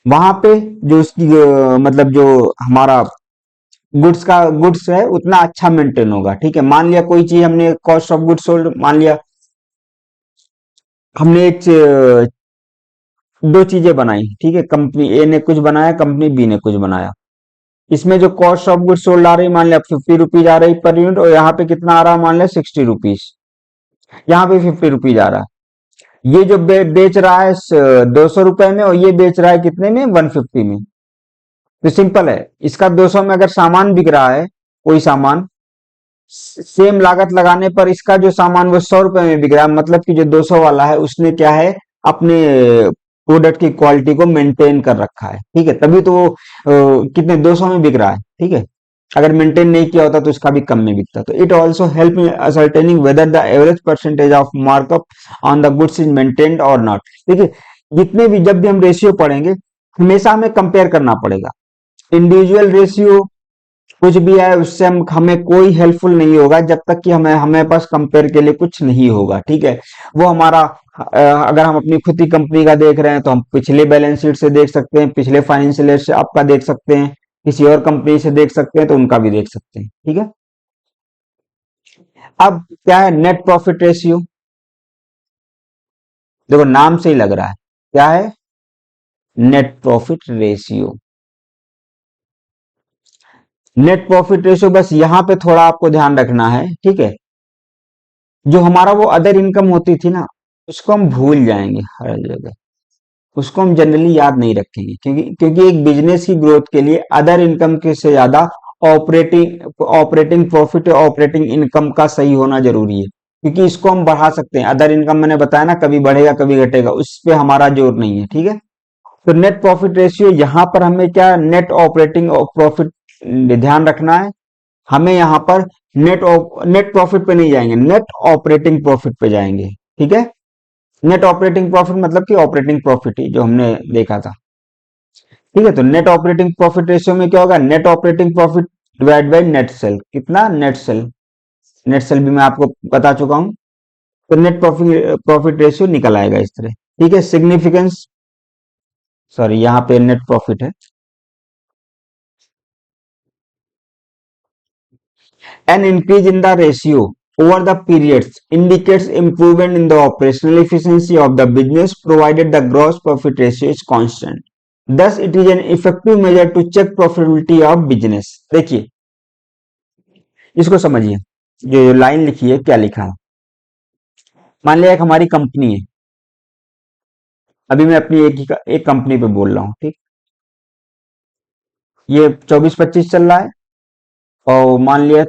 वहां पे जो उसकी मतलब जो हमारा गुड्स है उतना अच्छा मेंटेन होगा। ठीक है, मान लिया कोई चीज हमने कॉस्ट ऑफ गुड्स सोल्ड, मान लिया हमने दो चीजें बनाई, ठीक है, कंपनी ए ने कुछ बनाया, कंपनी बी ने कुछ बनाया। इसमें जो कॉस्ट ऑफ गुड्स सोल्ड आ रही मान लिया 50 रुपीज आ रही पर यूनिट, और यहाँ पे कितना आ रहा है मान लिया 60 रुपीज, यहाँ पे 50 रुपीज आ रहा है। ये जो बेच रहा है 200 रुपए में, और ये बेच रहा है कितने में, 150 में। तो सिंपल है, इसका 200 में अगर सामान बिक रहा है, कोई सामान सेम लागत लगाने पर इसका जो सामान वो 100 रुपए में बिक रहा है, मतलब कि जो 200 वाला है उसने क्या है, अपने प्रोडक्ट की क्वालिटी को मेंटेन कर रखा है, ठीक है, तभी तो वो कितने 200 में बिक रहा है, ठीक है। अगर मेंटेन नहीं किया होता तो इसका भी कम में बिकता। तो it also help in ascertaining whether the average percentage of markup on the goods is maintained और नॉट। देखिए, जितने भी जब भी हम रेशियो पढ़ेंगे, हमेशा हमें कंपेयर करना पड़ेगा। इंडिविजुअल रेशियो कुछ भी है उससे हमें कोई हेल्पफुल नहीं होगा जब तक कि हमें पास कंपेयर के लिए कुछ नहीं होगा, ठीक है। वो हमारा अगर हम अपनी खुद की कंपनी का देख रहे हैं तो हम पिछले बैलेंस शीट से देख सकते हैं, पिछले फाइनेंशियल ईयर से आपका देख सकते हैं, किसी और कंपनी से देख सकते हैं तो उनका भी देख सकते हैं, ठीक है। अब क्या है नेट प्रॉफिट रेशियो, देखो नाम से ही लग रहा है, क्या है, net profit ratio. Net profit ratio, बस यहां पे थोड़ा आपको ध्यान रखना है, ठीक है। जो हमारा वो अदर इनकम होती थी ना, उसको हम भूल जाएंगे हर जगह, उसको हम जनरली याद नहीं रखेंगे, क्योंकि एक बिजनेस की ग्रोथ के लिए अदर इनकम के से ज्यादा ऑपरेटिंग ऑपरेटिंग प्रॉफिट और ऑपरेटिंग इनकम का सही होना जरूरी है, क्योंकि इसको हम बढ़ा सकते हैं। अदर इनकम मैंने बताया ना, कभी बढ़ेगा कभी घटेगा, उस पे हमारा जोर नहीं है, ठीक है। तो नेट प्रॉफिट रेशियो, यहां पर हमें क्या, नेट ऑपरेटिंग प्रॉफिट ध्यान रखना है। हमें यहाँ पर नेट प्रॉफिट पे नहीं जाएंगे, नेट ऑपरेटिंग प्रॉफिट पे जाएंगे, ठीक है। नेट ऑपरेटिंग प्रॉफिट मतलब कि ऑपरेटिंग प्रॉफिट ही जो हमने देखा था, ठीक है। तो नेट ऑपरेटिंग प्रॉफिट रेशियो में क्या होगा, net operating profit divide by net cell, कितना, नेट सेल। नेट सेल भी मैं आपको बता चुका हूं। तो नेट प्रॉफिट प्रॉफिट रेशियो निकल आएगा इस तरह, ठीक है। सिग्निफिकेंस, सॉरी यहाँ पे नेट प्रॉफिट है। An increase in the ratio over the periods indicates improvement in the operational efficiency of the business provided the gross profit ratio is constant. Thus, it is an effective measure to check profitability of business. देखिए, इसको समझिए, जो line लिखी है क्या लिखा है। मान लिया एक हमारी कंपनी है, अभी मैं अपनी एक कंपनी पे बोल रहा हूँ, ठीक। ये 24-25 चल रहा है, और मान लिया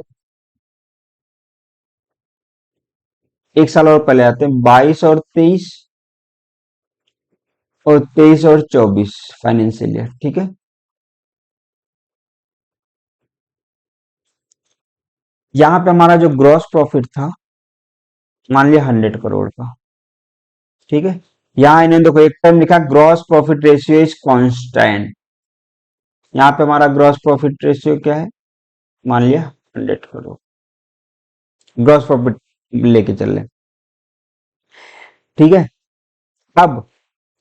एक साल और पहले आते हैं, 22 और 23, और 23 और 24 फाइनेंशियल ईयर, ठीक है। यहाँ पे हमारा जो ग्रॉस प्रॉफिट था, मान लिया 100 करोड़ का, ठीक है। यहाँ इन्होंने देखो एक टर्म लिखा, gross profit ratio is constant. यहाँ पे हमारा ग्रॉस प्रॉफिट रेशियो क्या है, मान लिया 100 करोड़ ग्रॉस प्रॉफिट लेके चल रहे हैं, ठीक है। अब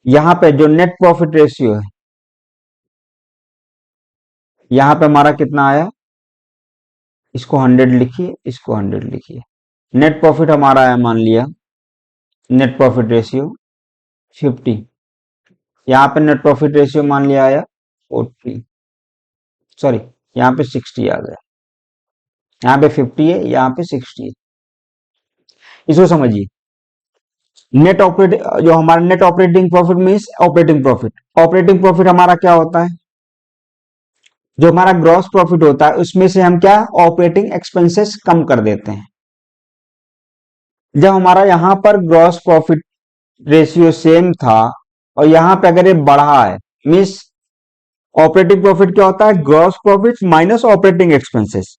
यहाँ पे जो नेट प्रॉफिट रेशियो है, यहाँ पे हमारा कितना आया, इसको 100 लिखिए, इसको 100 लिखिए। नेट प्रॉफिट हमारा आया, मान लिया नेट प्रॉफिट रेशियो 50, यहाँ पे नेट प्रॉफिट रेशियो मान लिया आया 40, सॉरी यहाँ पे 60 आ गया, यहाँ पे 50 है, यहाँ पे 60 है। इसको समझिए, नेट ऑपरेट जो हमारा net operating profit means operating profit. Operating profit हमारा क्या होता है, जो हमारा ग्रॉस प्रॉफिट होता है उसमें से हम क्या, ऑपरेटिंग एक्सपेंसेस कम कर देते हैं। जब हमारा यहाँ पर ग्रॉस प्रॉफिट रेशियो सेम था, और यहाँ पे अगर ये बढ़ा है, मीन्स ऑपरेटिंग प्रॉफिट क्या होता है, gross profit minus operating expenses.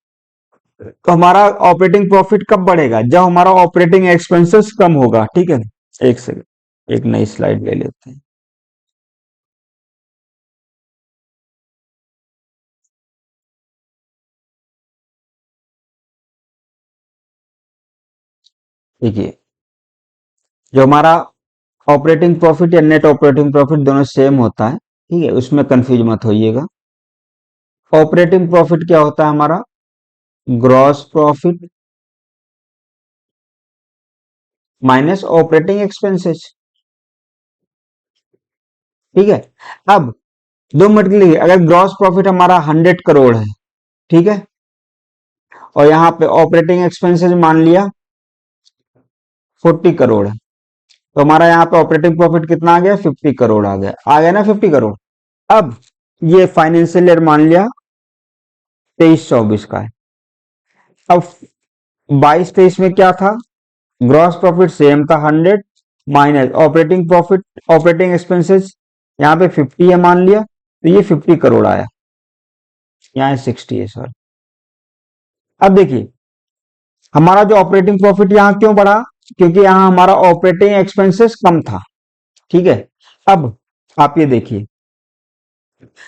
तो हमारा ऑपरेटिंग प्रॉफिट कब बढ़ेगा, जब हमारा ऑपरेटिंग एक्सपेंसेस कम होगा, ठीक है। एक सेकंड, एक नई स्लाइड ले लेते हैं। देखिए, जो हमारा ऑपरेटिंग प्रॉफिट या नेट ऑपरेटिंग प्रॉफिट दोनों सेम होता है, ठीक है, उसमें कंफ्यूज मत होइएगा। ऑपरेटिंग प्रॉफिट क्या होता है हमारा, gross profit minus operating expenses, ठीक है। अब 2 मिनट के लिए, अगर ग्रॉस प्रॉफिट हमारा 100 करोड़ है, ठीक है, और यहाँ पे ऑपरेटिंग एक्सपेंसेस मान लिया 40 करोड़ है, तो हमारा यहाँ पे ऑपरेटिंग प्रॉफिट कितना आ गया, 50 करोड़ आ गया ना 50 करोड़। अब ये फाइनेंशियल ईयर मान लिया 23-24 का है। अब 22-23 में क्या था, ग्रॉस प्रॉफिट सेम था 100 minus operating profit, operating expenses यहाँ पे 50 है मान लिया, तो ये 50 करोड़ आया, यहाँ 60 है सॉरी। अब देखिए हमारा जो ऑपरेटिंग प्रॉफिट यहाँ क्यों बढ़ा, क्योंकि यहाँ हमारा ऑपरेटिंग एक्सपेंसेस कम था, ठीक है। अब आप ये देखिए,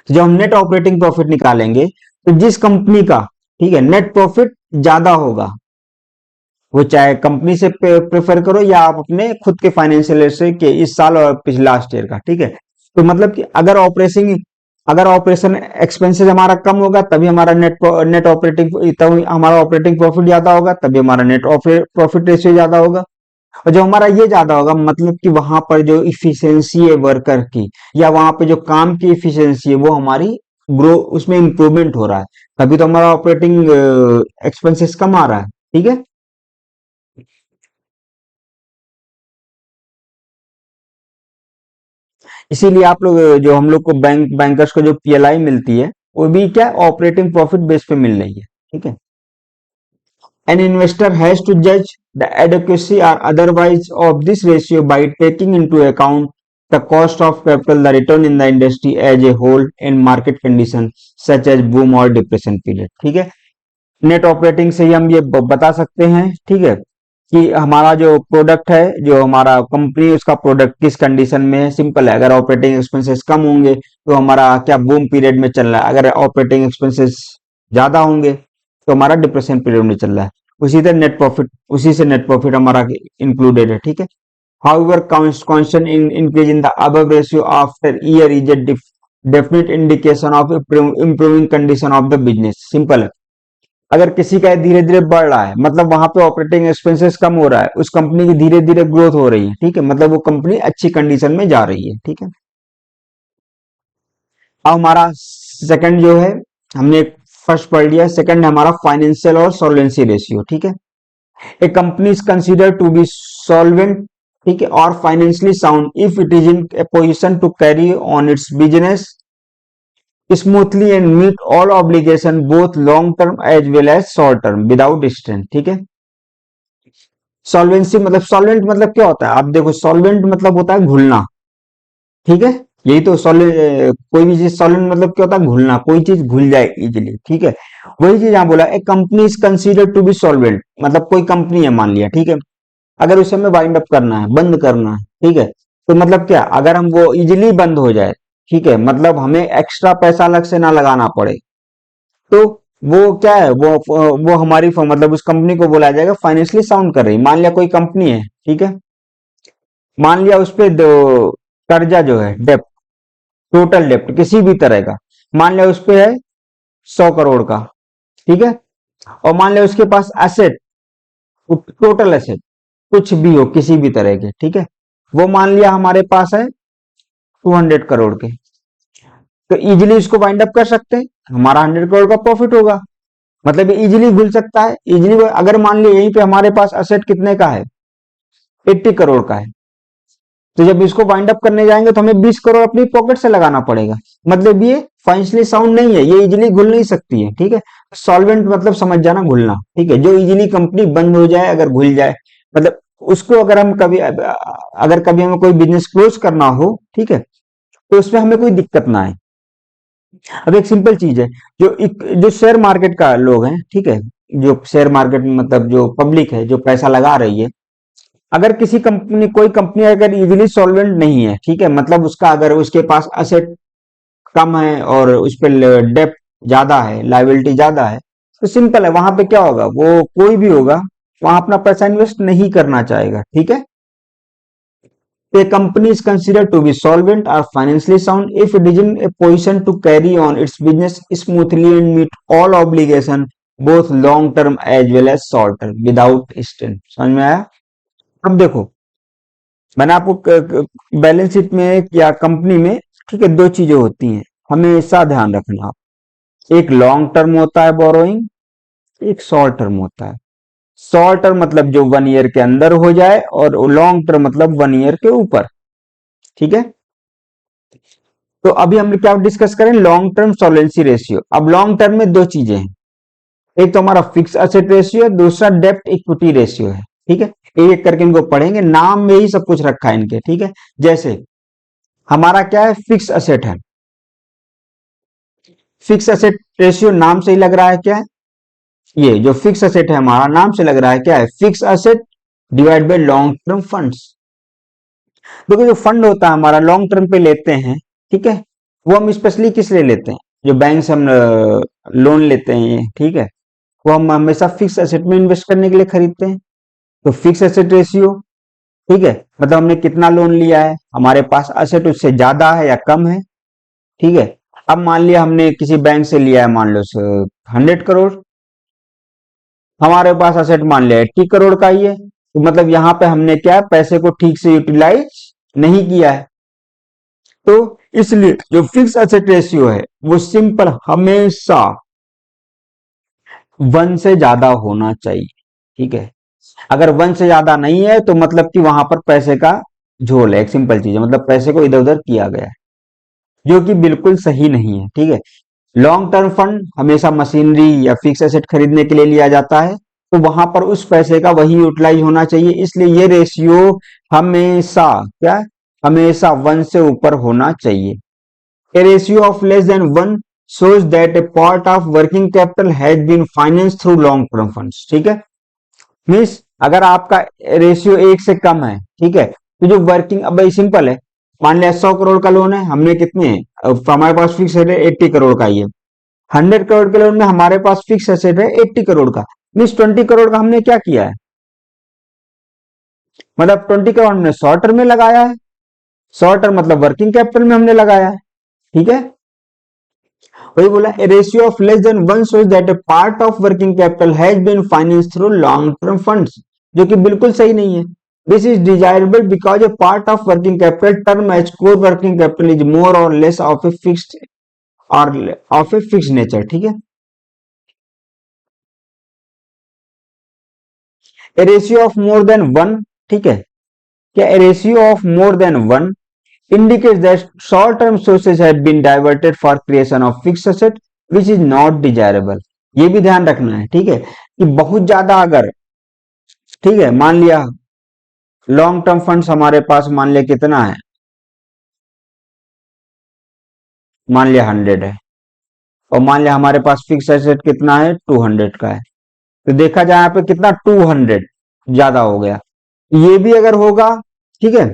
जब हम नेट ऑपरेटिंग प्रॉफिट निकालेंगे तो जिस कंपनी का, ठीक है, नेट प्रॉफिट ज्यादा होगा, वो चाहे कंपनी से प्रेफर करो या आप अपने खुद के फाइनेंशियल ईयर से के इस साल और पिछले लास्ट ईयर का, ठीक है। तो मतलब कि अगर ऑपरेशन एक्सपेंसेस हमारा कम होगा तभी हमारा नेट ऑपरेटिंग, तभी हमारा ऑपरेटिंग प्रॉफिट ज्यादा होगा, तभी हमारा नेट प्रॉफिट रेशियो ज्यादा होगा। और जब हमारा ये ज्यादा होगा मतलब कि वहां पर जो इफिशियंसी है वर्कर की, या वहां पे जो काम की इफिशियंसी है वो हमारी ग्रो, उसमें इंप्रूवमेंट हो रहा है, तभी तो हमारा ऑपरेटिंग एक्सपेंसेस कम आ रहा है, ठीक है। इसीलिए आप लोग जो हम लोग को बैंकर्स को जो पीएलआई मिलती है वो भी क्या ऑपरेटिंग प्रॉफिट बेस पे मिल रही है, ठीक है। An investor has to judge the adequacy or otherwise of this ratio by taking into account the cost of capital, the return in the industry as a whole, and market conditions such as boom or depression period, ठीक है। Net operating से ही हम ये बता सकते हैं, ठीक है, कि हमारा जो प्रोडक्ट है, जो हमारा कंपनी उसका प्रोडक्ट किस कंडीशन में है। सिंपल है, अगर ऑपरेटिंग एक्सपेंसेस कम होंगे तो हमारा क्या बूम पीरियड में चल रहा है, अगर ऑपरेटिंग एक्सपेंसेस ज्यादा होंगे तो हमारा डिप्रेशन पीरियड में चल रहा है। उसी से नेट प्रॉफिट हमारा इंक्लूडेड है, ठीक है। However, constant increase in the above ratio after year is a definite indication of improving condition of the business. Simple है, अगर किसी का धीरे धीरे बढ़ रहा है मतलब वहां पे ऑपरेटिंग एक्सपेंसेस कम हो रहा है, उस कंपनी की धीरे धीरे ग्रोथ हो रही है, ठीक है, मतलब वो कंपनी अच्छी कंडीशन में जा रही है, ठीक है। अब हमारा सेकंड जो है, हमने फर्स्ट पढ़ लिया, सेकंड है हमारा फाइनेंशियल और सॉल्वेंसी रेशियो, ठीक है। A company is consider to be solvent, ठीक है, और financially sound if it is in a position to carry on its business smoothly and meet all obligation both long term as well as short term without strain, ठीक है। Solvency मतलब, solvent मतलब क्या होता है, आप देखो सॉल्वेंट मतलब होता है घुलना, ठीक है। यही तो सॉलिड, कोई भी चीज सॉलिड मतलब क्या होता है, घुलना, कोई चीज घुल जाए इजिली, ठीक है। वही चीज यहाँ बोला, एक company is consider to be solvent, मतलब कोई कंपनी है मान लिया, ठीक है, अगर उसे हमें वाइंड अप करना है, बंद करना है, ठीक है, तो मतलब क्या, अगर हम वो इजिली बंद हो जाए, ठीक है, मतलब हमें एक्स्ट्रा पैसा अलग से ना लगाना पड़े, तो वो क्या है, वो हमारी मतलब उस कंपनी को बोला जाएगा फाइनेंशियली साउंड कर रही। मान लिया कोई कंपनी है, ठीक है, मान लिया उस पे दो कर्जा जो है, डेप्ट, टोटल डेप्ट किसी भी तरह का, मान लिया उस पे है 100 करोड़ का, ठीक है, और मान लिया उसके पास एसेट, टोटल एसेट कुछ भी हो किसी भी तरह के, ठीक है, वो मान लिया हमारे पास है 200 करोड़ के, तो इजीली इसको वाइंड अप कर सकते हैं, हमारा 100 करोड़ का प्रॉफिट होगा, मतलब ये इजीली घुल सकता है इजीली। अगर मान लिया यहीं पे हमारे पास एसेट कितने का है, 80 करोड़ का है, तो जब इसको वाइंड अप करने जाएंगे तो हमें 20 करोड़ अपनी पॉकेट से लगाना पड़ेगा, मतलब ये फाइनेंशियली साउंड नहीं है, ये इजीली घुल नहीं सकती है, ठीक है। सॉल्वेंट मतलब समझ जाना घुलना, ठीक है, जो इजीली कंपनी बंद हो जाए, अगर घुल जाए, मतलब उसको अगर हम कभी, अगर कभी हमें कोई बिजनेस क्लोज करना हो, ठीक है, तो उसमें हमें कोई दिक्कत ना आए। अब एक सिंपल चीज है, जो शेयर मार्केट का लोग हैं, ठीक है, जो शेयर मार्केट में मतलब जो पब्लिक है जो पैसा लगा रही है, अगर किसी कंपनी, कोई कंपनी अगर इजीली सॉल्वेंट नहीं है, ठीक है, मतलब उसका अगर उसके पास असेट कम है और उस पर डेप्ट ज्यादा है, लाइबिलिटी ज्यादा है, तो सिंपल है, वहां पे क्या होगा, वो कोई भी होगा वहां अपना पैसा इन्वेस्ट नहीं करना चाहेगा, ठीक है। A company is considered to be solvent or financially sound if it is in a position to carry on its business smoothly and meet all obligation both long term as well as short term without strain। समझ में आया। अब देखो, मैंने आपको balance sheet में या company में, ठीक है, दो चीजें होती हैं, हमेशा ध्यान रखना आप, एक लॉन्ग टर्म होता है बोरोइंग, एक शॉर्ट टर्म होता है। शॉर्ट टर्म मतलब जो 1 ईयर के अंदर हो जाए, और लॉन्ग टर्म मतलब 1 ईयर के ऊपर। ठीक है, तो अभी हम क्या डिस्कस करें, लॉन्ग टर्म सॉल्वेंसी रेशियो। अब लॉन्ग टर्म में दो चीजें हैं, एक तो हमारा फिक्स असेट रेशियो है, दूसरा डेब्ट इक्विटी रेशियो है। ठीक है, एक एक करके इनको पढ़ेंगे, नाम में ही सब कुछ रखा है इनके। ठीक है, जैसे हमारा क्या है, फिक्स असेट है। फिक्स असेट रेशियो नाम से ही लग रहा है क्या है, ये जो फिक्स असेट है हमारा, नाम से लग रहा है क्या है, fix asset divide by long term funds. क्योंकि जो फंड होता है हमारा लॉन्ग टर्म पे लेते हैं, ठीक है, वो हम स्पेशली किस लिए लेते हैं, जो बैंक से हम लोन लेते हैं, ठीक है, वो हम हमेशा फिक्स एसेट में इन्वेस्ट करने के लिए खरीदते हैं। तो फिक्स एसेट रेशियो, ठीक है, मतलब हमने कितना लोन लिया है, हमारे पास एसेट उससे ज्यादा है या कम है। ठीक है, अब मान लिया हमने किसी बैंक से लिया है, मान लो 100 करोड़, हमारे पास एसेट मान लिया 80 करोड़ का ही है, तो मतलब यहाँ पे हमने क्या है, पैसे को ठीक से यूटिलाइज नहीं किया है। तो इसलिए जो फिक्स एसेट रेशियो है वो सिंपल हमेशा 1 से ज्यादा होना चाहिए। ठीक है, अगर 1 से ज्यादा नहीं है तो मतलब कि वहां पर पैसे का झोल है, एक सिंपल चीज है, मतलब पैसे को इधर उधर किया गया है, जो कि बिल्कुल सही नहीं है। ठीक है, लॉन्ग टर्म फंड हमेशा मशीनरी या फिक्स एसेट खरीदने के लिए लिया जाता है, तो वहां पर उस पैसे का वही यूटिलाइज होना चाहिए, इसलिए ये रेशियो हमेशा क्या, हमेशा 1 से ऊपर होना चाहिए। A ratio of less than 1 shows that a part of working capital has been financed through long term funds। ठीक है, मीन्स अगर आपका रेशियो 1 से कम है, ठीक है, तो जो वर्किंग, अब भाई सिंपल है, मान लिया 100 करोड़ का लोन है, हमने कितने, अब हमारे पास फिक्स है 80 करोड़ का ही है, 100 करोड़ के लोन में हमारे पास फिक्स एसेट है 80 करोड़ का, मीन्स 20 करोड़ का हमने क्या किया है, मतलब 20 करोड़ हमने शॉर्ट टर्म में लगाया है, शॉर्ट टर्म मतलब वर्किंग कैपिटल में हमने लगाया है। ठीक है, वही बोला, ए ratio of less than 1 shows that a part of working capital has been financed through long term funds, जो कि बिल्कुल सही नहीं है। This is desirable because a part of working capital term as core working capital is more or less of a fixed or of a fixed nature। ठीक है, ए ratio of more than 1, ठीक है, क्या ए ratio of more than 1 indicates that short-term sources have been diverted for creation of fixed asset which is not desirable। ये भी ध्यान रखना है, ठीक है, कि बहुत ज्यादा अगर, ठीक है, मान लिया लॉन्ग टर्म फंड्स हमारे पास, मान लिया कितना है, मान लिया 100 है, और मान लिया हमारे पास फिक्स एसेट कितना है, 200 का है, तो देखा जाए यहाँ पे कितना, 200 ज्यादा हो गया। ये भी अगर होगा, ठीक है,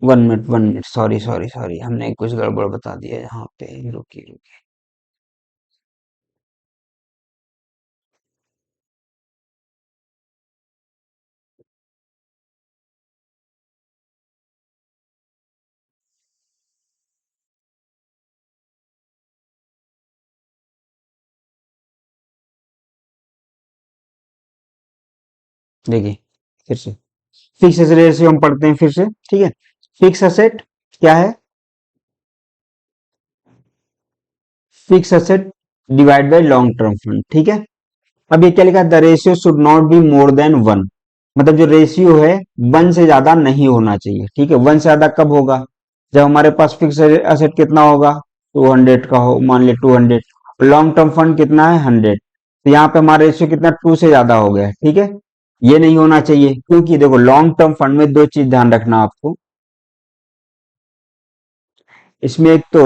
1 मिनट सॉरी सॉरी सॉरी, हमने कुछ गड़बड़ बता दिया यहाँ पे, रुकिए रुकिए। देखिए फिर से, फिक्स एसेट रेशियो हम पढ़ते हैं फिर से, ठीक है, फिक्स एसेट क्या है, fix asset divide by long term fund. ठीक है, अब ये क्या लिखा है, the ratio should not be more than 1, मतलब जो रेशियो है 1 से ज्यादा नहीं होना चाहिए। ठीक है, 1 से ज्यादा कब होगा, जब हमारे पास फिक्स एसेट कितना होगा, 200 का हो, मान लिया 200, लॉन्ग टर्म फंड कितना है 100, तो यहाँ पे हमारा रेशियो कितना, 2 से ज्यादा हो गया। ठीक है, ये नहीं होना चाहिए, क्योंकि देखो लॉन्ग टर्म फंड में दो चीज ध्यान रखना आपको, इसमें एक तो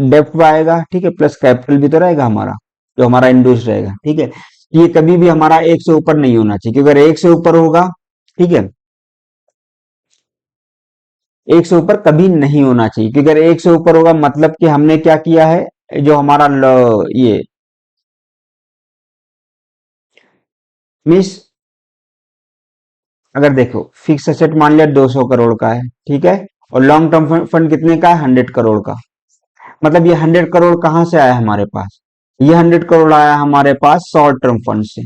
डेप्ट आएगा, ठीक है, प्लस कैपिटल भी तो रहेगा हमारा, जो हमारा इंड्यूस रहेगा। ठीक है, ये कभी भी हमारा 1 से ऊपर नहीं होना चाहिए, क्योंकि अगर 1 से ऊपर होगा, ठीक है, 1 से ऊपर कभी नहीं होना चाहिए, क्योंकि अगर 1 से ऊपर होगा मतलब कि हमने क्या किया है, जो हमारा ये मीन्स, अगर देखो फिक्स एसेट मान लिया 200 करोड़ का है, ठीक है, और लॉन्ग टर्म फंड कितने का है, 100 करोड़ का, मतलब ये 100 करोड़ कहाँ से आया हमारे पास, ये 100 करोड़ आया हमारे पास शॉर्ट टर्म फंड से।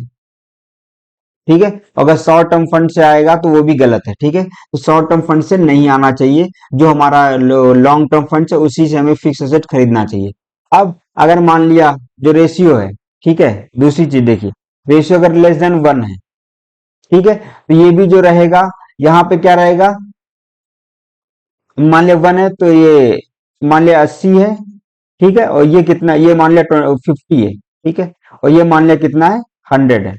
ठीक है। अगर शॉर्ट टर्म फंड से आएगा तो वो भी गलत है, ठीक है। तो शॉर्ट टर्म फंड से नहीं आना चाहिए, जो हमारा लॉन्ग टर्म फंड है उसी से हमें फिक्स एसेट खरीदना चाहिए। अब अगर मान लिया जो रेशियो है, ठीक है, दूसरी चीज देखिए, रेशियो अगर लेस देन 1 है, ठीक है, तो ये भी जो रहेगा यहाँ पे क्या रहेगा, मान लिया 1 है तो ये मान लिया 80 है, ठीक है, और ये कितना, ये मान लिया 50 है, ठीक है, और ये मान लिया कितना है, 100 है।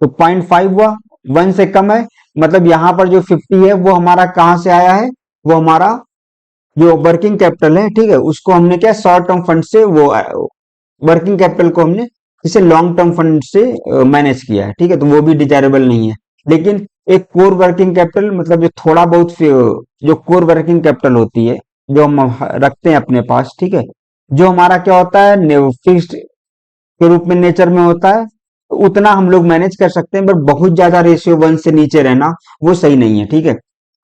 तो 0.5 हुआ, 1 से कम है, मतलब यहाँ पर जो 50 है वो हमारा कहाँ से आया है, वो हमारा जो वर्किंग कैपिटल है, ठीक है, उसको हमने क्या शॉर्ट टर्म फंड से वो वर्किंग कैपिटल को हमने इसे लॉन्ग टर्म फंड से मैनेज किया है, ठीक है, तो वो भी डिजायरेबल नहीं है। लेकिन एक कोर वर्किंग कैपिटल मतलब जो थोड़ा बहुत जो कोर वर्किंग कैपिटल होती है, जो हम रखते हैं अपने पास, ठीक है, जो हमारा क्या होता है फिक्स्ड के रूप में नेचर में होता है, तो उतना हम लोग मैनेज कर सकते हैं, पर बहुत ज्यादा रेशियो 1 से नीचे रहना वो सही नहीं है, ठीक है।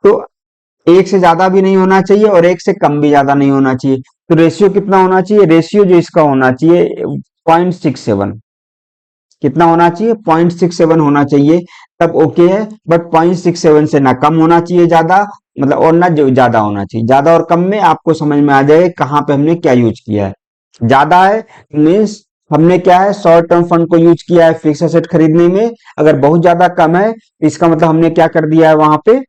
तो एक से ज्यादा भी नहीं होना चाहिए और एक से कम भी ज्यादा नहीं होना चाहिए। तो रेशियो कितना होना चाहिए, रेशियो जो इसका होना चाहिए 0.67, कितना होना चाहिए, 0.67 होना चाहिए, तब ओके है। बट 0.67 से ना कम होना चाहिए ज्यादा, मतलब और ना जो ज्यादा होना चाहिए। ज्यादा और कम में आपको समझ में आ जाएगा कहाँ पे हमने क्या यूज किया है। ज्यादा है मीन्स हमने क्या है, शॉर्ट टर्म फंड को यूज किया है फिक्स एसेट खरीदने में। अगर बहुत ज्यादा कम है तो इसका मतलब हमने क्या कर दिया है वहां पे,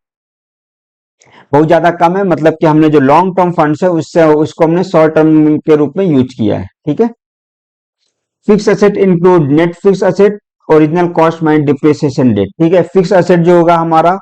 बहुत ज्यादा कम है मतलब कि हमने जो लॉन्ग टर्म फंड्स है उससे उसको हमने शॉर्ट टर्म के रूप में यूज किया है, ठीक है। Fix asset include net fix asset, original cost minus depreciation debt, ठीक है। फिक्स एसेट जो होगा हमारा,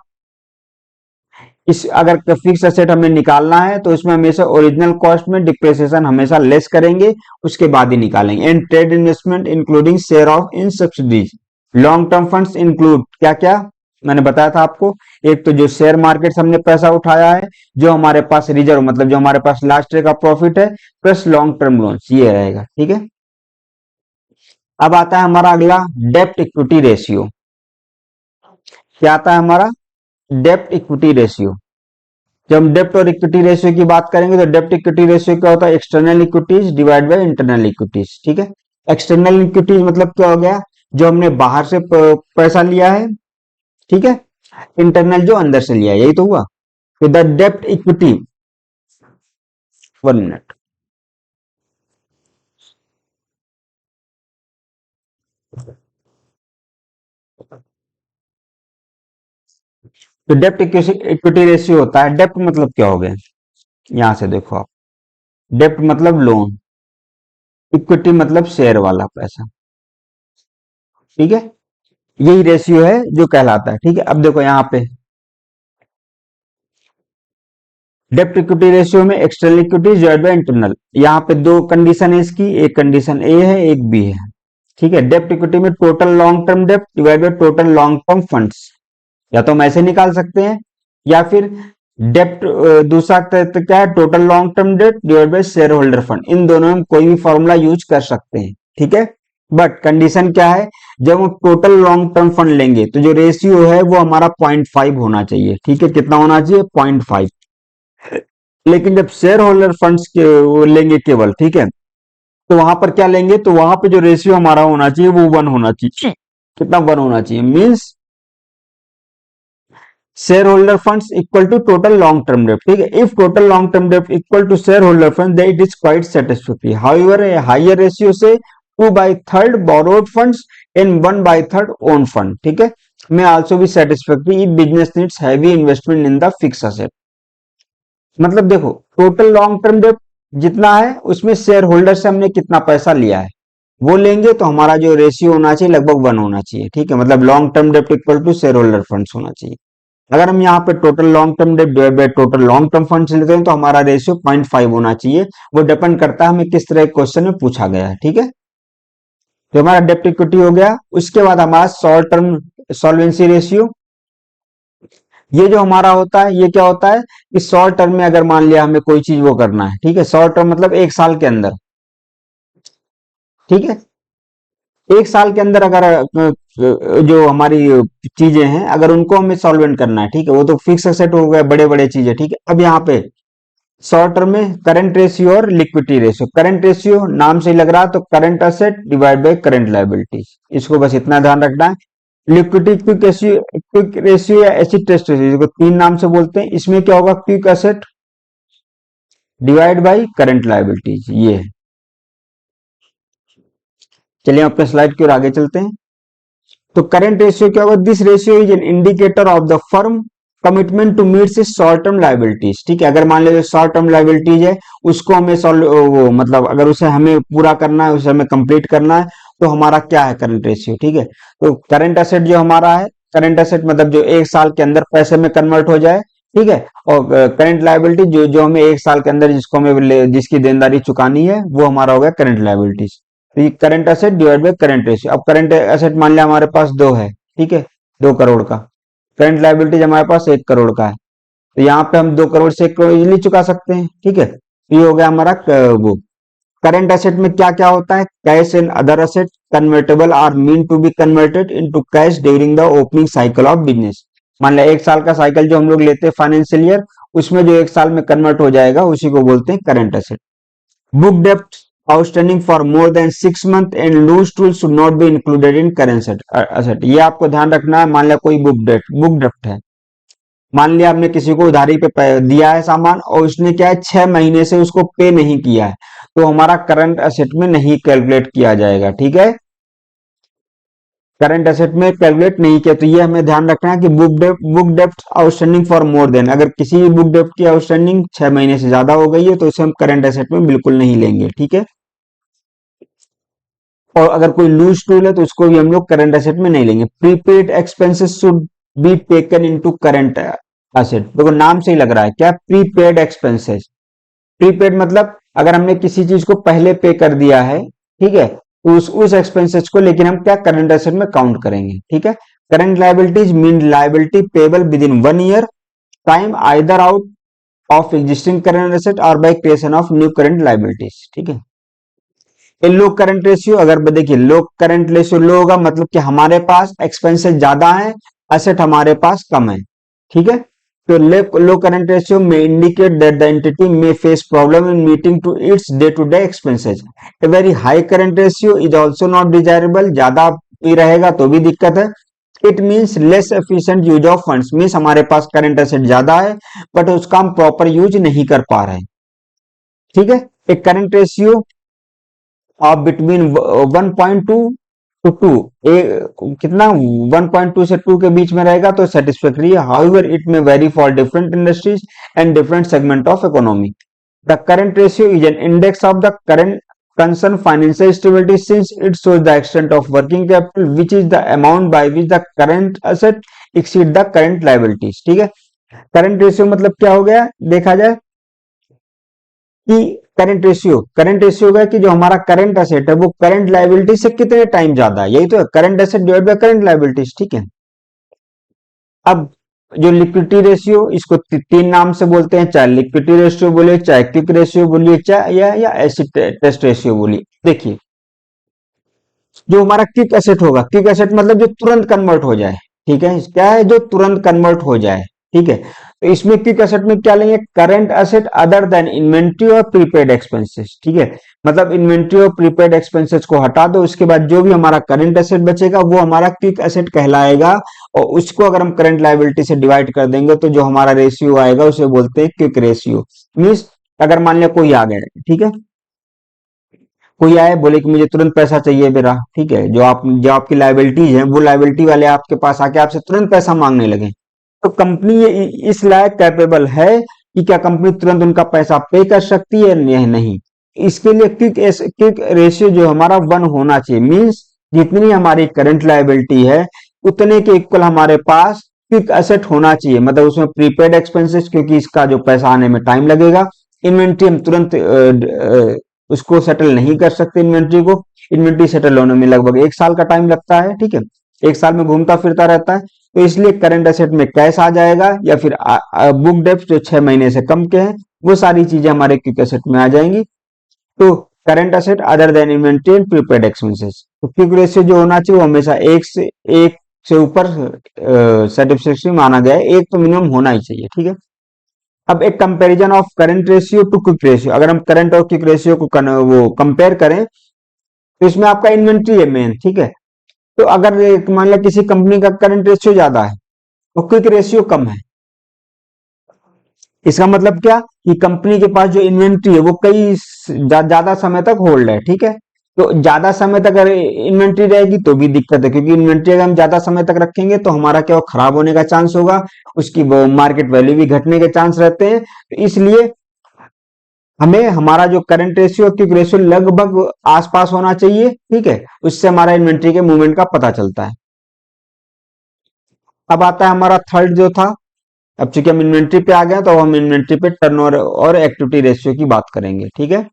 इस अगर फिक्स एसेट हमें निकालना है तो इसमें हमेशा ओरिजिनल कॉस्ट में डिप्रिसिएशन हमेशा लेस करेंगे, उसके बाद ही निकालेंगे। And trade investment including share of in subsidies. Long term funds include क्या क्या मैंने बताया था आपको, एक तो जो शेयर मार्केट से हमने पैसा उठाया है, जो हमारे पास रिजर्व मतलब जो हमारे पास लास्ट ईयर का प्रॉफिट है, प्लस लॉन्ग टर्म लोन्स, ये रहेगा, ठीक है। अब आता है हमारा अगला डेप्ट इक्विटी रेशियो। क्या आता है हमारा, डेप्ट इक्विटी रेशियो। जब हम डेप्ट और इक्विटी रेशियो की बात करेंगे तो डेप्ट इक्विटी रेशियो क्या होता है, external equities divide by internal equities, ठीक है। एक्सटर्नल इक्विटीज मतलब क्या हो गया, जो हमने बाहर से पैसा लिया है, ठीक है। इंटरनल जो अंदर से लिया है, यही तो हुआ। तो द डेप्ट इक्विटी, 1 मिनट, तो डेप्ट इक्विटी रेशियो होता है, डेप्ट मतलब क्या हो गया, यहां से देखो आप, डेप्ट मतलब लोन, इक्विटी मतलब शेयर वाला पैसा, ठीक है। यही रेशियो है जो कहलाता है, ठीक है। अब देखो यहाँ पे डेप्ट इक्विटी रेशियो में external equity divide by internal, यहाँ पे दो कंडीशन है इसकी, एक कंडीशन ए है एक बी है, ठीक है। डेप्ट इक्विटी में टोटल लॉन्ग टर्म डेप्ट divide by total long term funds, या तो हम ऐसे निकाल सकते हैं, या फिर डेप्ट दूसरा क्या है, total long term debt divide by share holder fund, इन दोनों में कोई भी फॉर्मूला यूज कर सकते हैं, ठीक है। बट कंडीशन क्या है, जब हम टोटल लॉन्ग टर्म फंड लेंगे तो जो रेशियो है वो हमारा 0.5 होना चाहिए, ठीक है। कितना होना चाहिए, 0.5। लेकिन जब शेयर होल्डर फंड्स के वो लेंगे केवल, ठीक है, तो वहां पर क्या लेंगे, तो वहां पे जो रेशियो हमारा होना चाहिए वो 1 होना चाहिए। कितना, 1 होना चाहिए, means share holder funds equal to total long term डेप्ट, ठीक है। इफ टोटल लॉन्ग टर्म डेप्ट equal to share holder fund then it is quite satisfactory, however a higher ratio से 2/3 borrowed funds and 1/3 own fund, ठीक है, may also be satisfactory if business needs heavy investment in the fixed asset। मतलब देखो, total long term डेप्ट जितना है उसमें share holder से हमने कितना पैसा लिया है वो लेंगे, तो हमारा जो रेशियो होना चाहिए लगभग 1 होना चाहिए, ठीक है। मतलब लॉन्ग टर्म डेप्ट equal to share holder funds होना चाहिए। अगर हम यहाँ पे total long term debt divide by total long term funds लेते हैं तो हमारा रेशियो 0.5 होना चाहिए। वो डिपेंड करता है हमें किस तरह के क्वेश्चन में पूछा गया है, ठीक है। तो हमारा डेप्ट इक्विटी हो गया। उसके बाद हमारा शॉर्ट टर्म सॉल्वेंसी रेशियो, ये जो हमारा होता है ये क्या होता है कि शॉर्ट टर्म में अगर मान लिया हमें कोई चीज वो करना है, ठीक है, शॉर्ट टर्म मतलब 1 साल के अंदर, ठीक है, 1 साल के अंदर अगर जो हमारी चीजें हैं अगर उनको हमें सॉल्वेंट करना है, ठीक है, वो तो फिक्स एसेट हो गए, बड़े बड़े चीजें, ठीक है। अब यहाँ पे शॉर्ट टर्म में करंट रेशियो और लिक्विडिटी रेशियो, करंट रेशियो नाम से ही लग रहा है तो current asset divide by current liabilities, इसको बस इतना ध्यान रखना है। लिक्विडिटी क्विक रेशियो या एसिड टेस्ट रेशियो, इसको तीन नाम से बोलते हैं। इसमें क्या होगा, quick asset divide by current liabilities, ये है। चलिए अपने स्लाइड की ओर आगे चलते हैं। तो करंट रेशियो क्या होगा, this ratio is an indicator of the firm commitment to meet short term liabilities. ठीक है, अगर मान लीजिए शॉर्ट टर्म लायबिलिटीज है, उसको हमें वो मतलब अगर उसे हमें पूरा करना है, उसे हमें कंप्लीट करना है, तो हमारा क्या है करंट रेशियो। ठीक है, तो करंट एसेट जो हमारा है, करंट एसेट मतलब जो एक साल के अंदर पैसे में कन्वर्ट हो जाए। ठीक है, और करंट लायबिलिटी जो जो हमें एक साल के अंदर जिसको हमें जिसकी देनदारी चुकानी है, वो हमारा हो गया करंट लायबिलिटीज। तो ये current asset divide by current ratio. अब करंट एसेट मान लिया हमारे पास दो है, ठीक है, 2 करोड़ का। करंट लायबिलिटीज हमारे पास 1 करोड़ का है, तो यहाँ पे हम 2 करोड़ से 1 करोड़ इजिली चुका सकते हैं। ठीक है, तो ये हो गया हमारा वो। करंट एसेट में क्या क्या होता है, cash and other asset convertible are mean to be converted into cash during the opening cycle of business. मान लिया एक साल का साइकिल जो हम लोग लेते हैं फाइनेंशियल ईयर, उसमें जो एक साल में कन्वर्ट हो जाएगा उसी को बोलते हैं करंट एसेट। बुक डेप्ट outstanding for more than 6 month and loose tool should not be included in current asset. ये आपको ध्यान रखना है। मान लिया कोई बुक डेप्ट है, मान लिया आपने किसी को उधारी पे दिया है सामान, और उसने क्या है 6 महीने से उसको पे नहीं किया है, तो हमारा करंट एसेट में नहीं कैलकुलेट किया जाएगा। ठीक है, करंट एसेट में कैलकुलेट नहीं किया, तो ये हमें ध्यान रखना है कि बुक डेप्ट आउटस्टैंडिंग फॉर मोर देन, अगर किसी भी बुक डेप्ट की आउटस्टैंडिंग 6 महीने से ज्यादा हो गई है, तो उसे हम करंट एसेट में बिल्कुल नहीं लेंगे। ठीक है, और अगर कोई लूज टूल है तो उसको भी हम लोग करंट एसेट में नहीं लेंगे। Prepaid expenses should be taken into current asset. देखो नाम से ही लग रहा है क्या, प्रीपेड एक्सपेंसेस। प्रीपेड मतलब अगर हमने किसी चीज को पहले पे कर दिया है, ठीक है, तो उस एक्सपेंसेस को लेकिन हम क्या करंट एसेट में काउंट करेंगे। ठीक है, current liabilities mean liability payable within 1 year time either out of existing current asset और by creation of new current liabilities. ठीक है, ये लो करंट रेशियो, अगर देखिए लो करंट रेशियो लो होगा मतलब कि हमारे पास एक्सपेंसेस ज्यादा है, एसेट हमारे पास कम है। ठीक है, तो low current ratio may indicate that the entity may face problem in meeting to its day to day expenses. A very high current ratio is also not desirable, ज्यादा भी रहेगा तो भी दिक्कत है। It means less efficient use of funds, means हमारे पास current asset ज्यादा है बट उसका हम प्रॉपर यूज नहीं कर पा रहे हैं। ठीक है, एक current ratio of between 1.2 to 2, कितना 1.2 से 2 के बीच में रहेगा तो सेटिस्फैक्टरी है। हाउएवर इट में very for different industries and different segment of economy. The current ratio is N index of the current concern financial stability since it shows the extent of working capital which is the amount by which the current asset exceed the current liabilities। ठीक है, current ratio मतलब क्या हो गया, देखा जाए कि current ratio होगा कि जो हमारा करंट एसेट है वो करंट लायबिलिटी से कितने टाइम ज्यादा है, यही तो है current asset divide by current liabilities. ठीक है, अब जो लिक्विडिटी रेशियो, इसको तीन नाम से बोलते हैं, चाहे लिक्विडिटी रेशियो बोलिए, चाहे क्विक रेशियो बोलिए, चाहे या एसिड टेस्ट रेशियो बोलिए। देखिए जो हमारा क्विक एसेट होगा, क्विक एसेट मतलब जो तुरंत कन्वर्ट हो जाए। ठीक है, क्या है जो तुरंत कन्वर्ट हो जाए। ठीक है, तो इसमें क्विक एसेट में क्या लेंगे, current asset other than inventory और प्रीपेड एक्सपेंसेस। ठीक है, मतलब इन्वेंट्री और प्रीपेड एक्सपेंसेस को हटा दो, उसके बाद जो भी हमारा करंट एसेट बचेगा वो हमारा क्विक एसेट कहलाएगा, और उसको अगर हम करंट लायबिलिटी से डिवाइड कर देंगे तो जो हमारा रेशियो आएगा उसे बोलते हैं क्विक रेशियो। मीन्स अगर मान लिया कोई आ गया, ठीक है, कोई आए बोले कि मुझे तुरंत पैसा चाहिए मेरा, ठीक है, जो आपकी लायबिलिटीज है वो लायबिलिटी वाले आपके पास आके आपसे तुरंत पैसा मांगने लगे, तो कंपनी ये इस लायक कैपेबल है कि क्या कंपनी तुरंत उनका पैसा पे कर सकती है या नहीं। इसके लिए क्विक रेशियो जो हमारा 1 होना चाहिए। मींस जितनी हमारी करंट लायबिलिटी है उतने के इक्वल हमारे पास क्विक एसेट होना चाहिए, मतलब उसमें प्रीपेड एक्सपेंसेस क्योंकि इसका जो पैसा आने में टाइम लगेगा, इन्वेंट्री हम तुरंत उसको सेटल नहीं कर सकते, इन्वेंट्री सेटल होने में लगभग 1 साल का टाइम लगता है। ठीक है, 1 साल में घूमता फिरता रहता है, तो इसलिए करंट एसेट में कैश आ जाएगा या फिर बुक डेप्ट जो 6 महीने से कम के हैं वो सारी चीजें हमारे क्विक एसेट में आ जाएंगी। तो current asset other than inventory and prepaid expenses, तो क्विक रेशियो जो होना चाहिए वो हमेशा एक से ऊपर सेटिस्फैक्टरी माना गया है, एक तो मिनिमम होना ही चाहिए। ठीक है, अब एक comparison of current ratio two quick ratio, अगर हम करंट और क्विक रेशियो को वो कंपेयर करें तो इसमें आपका इन्वेंट्री है मेन। ठीक है, तो अगर मान लिया किसी कंपनी का करंट रेशियो ज्यादा है और क्विक रेशियो कम है, इसका मतलब क्या कि कंपनी के पास जो इन्वेंट्री है वो कई ज्यादा समय तक होल्ड है, ठीक है। तो ज्यादा समय तक अगर इन्वेंट्री रहेगी तो भी दिक्कत है, क्योंकि इन्वेंट्री अगर हम ज्यादा समय तक रखेंगे तो हमारा क्या खराब होने का चांस होगा, उसकी वो मार्केट वैल्यू भी घटने के चांस रहते हैं। तो इसलिए हमें हमारा जो करंट रेशियो क्विक रेशियो लगभग आसपास होना चाहिए, ठीक है। उससे हमारा इन्वेंट्री के मूवमेंट का पता चलता है। अब आता है हमारा थर्ड जो था, अब चूंकि हम इन्वेंट्री पे आ गए तो हम इन्वेंट्री पे टर्नओवर और एक्टिविटी रेशियो की बात करेंगे, ठीक है।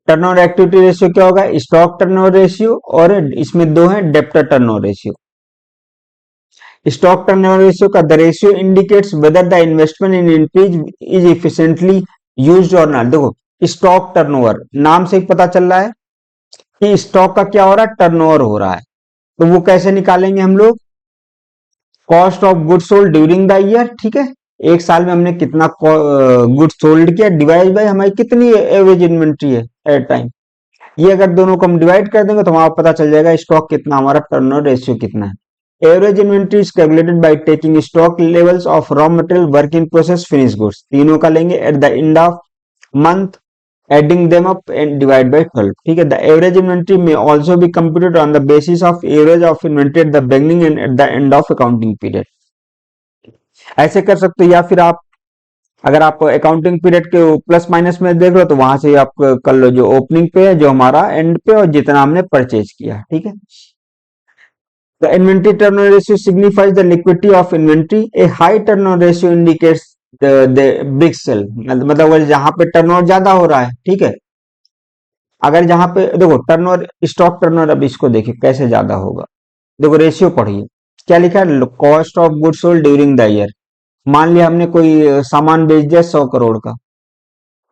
टर्नओवर एक्टिविटी रेशियो क्या होगा, स्टॉक टर्नओवर रेशियो, और इसमें दो है debtor turnover ratio. Stock turnover ratio का the ratio indicates whether the investment in increase is efficiently used और नॉट। देखो स्टॉक टर्नओवर नाम से ही पता चल रहा है कि स्टॉक का क्या हो रहा है, टर्नओवर हो रहा है। तो वो कैसे निकालेंगे हम लोग, cost of goods sold during the year, ठीक है। एक साल में हमने कितना गुड्स सोल्ड किया डिवाइड बाय हमारी कितनी एवरेज इन्वेंट्री है एट टाइम। ये अगर दोनों को हम डिवाइड कर देंगे तो हमारा पता चल जाएगा स्टॉक कितना, हमारा टर्नओवर रेशियो कितना है। Average inventory is calculated by taking stock levels of raw material, work in process, finish goods, तीनों का लेंगे at the end of month, adding them up and divide by 12, ठीक है। The average inventory may also be computed on the basis of average of inventory at the beginning and at the end of accounting period। ऐसे कर सकते हो, या फिर आप अगर आप अकाउंटिंग पीरियड के प्लस माइनस में देख लो तो वहां से आप कर लो जो ओपनिंग पे है, जो हमारा एंड पे, और जितना हमने परचेज किया, ठीक है। The inventory turnover ratio signifies the liquidity of inventory. A high turnover ratio indicates the big sell, मतलब अगर जहां पे टर्नओवर ज्यादा हो रहा है, ठीक है। अगर जहां पे देखो टर्नओवर, स्टॉक टर्नओवर, अब इसको देखिए कैसे ज्यादा होगा। देखो रेशियो पढ़िए क्या लिखा है, cost of goods sold during the year. मान लिया हमने कोई सामान बेच दिया 100 करोड़ का,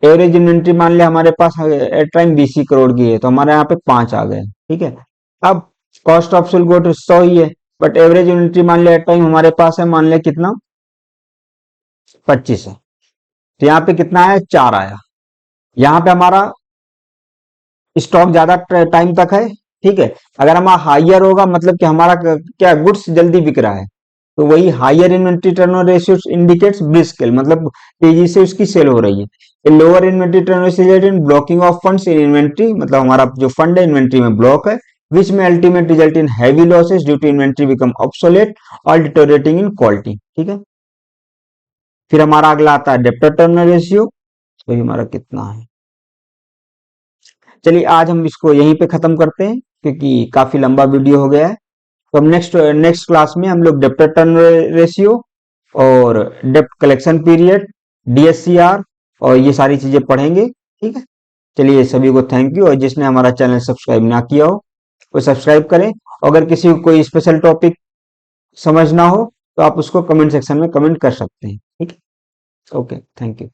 एवरेज इन्वेंट्री मान लिया हमारे पास एट टाइम 20 करोड़ की है, तो हमारे यहाँ पे 5 आ गए, ठीक है। अब कॉस्ट ऑफ सेल गुड 100 ही है, बट एवरेज इन्वेंट्री मान लिया एट टाइम हमारे पास है, मान लिया कितना 25 है, तो यहाँ पे कितना है 4 आया। यहाँ पे हमारा स्टॉक ज्यादा टाइम तक है, ठीक है। अगर हमारा हाइयर होगा मतलब कि हमारा क्या गुड्स जल्दी बिक रहा है, तो वही higher inventory turnover ratio indicates brisk sale, मतलब तेजी से उसकी सेल हो रही है। Lower inventory turnover in blocking of funds in inventory, मतलब हमारा जो फंड है इन्वेंट्री में ब्लॉक है, which may ultimate result in heavy losses due to inventory become obsolete और डिटोरेटिंग इन क्वालिटी, ठीक है। फिर हमारा अगला आता है डेप्टर टर्नओवर रेशियो, तो हमारा कितना है। चलिए आज हम इसको यहीं पे खत्म करते हैं क्योंकि काफी लंबा वीडियो हो गया है। तो हम नेक्स्ट नेक्स्ट क्लास में हम लोग डेप्टर टर्न रेशियो और डेप्ट कलेक्शन पीरियड, डीएससीआर और ये सारी चीजें पढ़ेंगे, ठीक है। चलिए सभी को थैंक यू, और जिसने हमारा चैनल सब्सक्राइब ना किया हो वो सब्सक्राइब करें। अगर किसी को कोई स्पेशल टॉपिक समझना हो तो आप उसको कमेंट सेक्शन में कमेंट कर सकते हैं, ठीक है। Okay, thank you.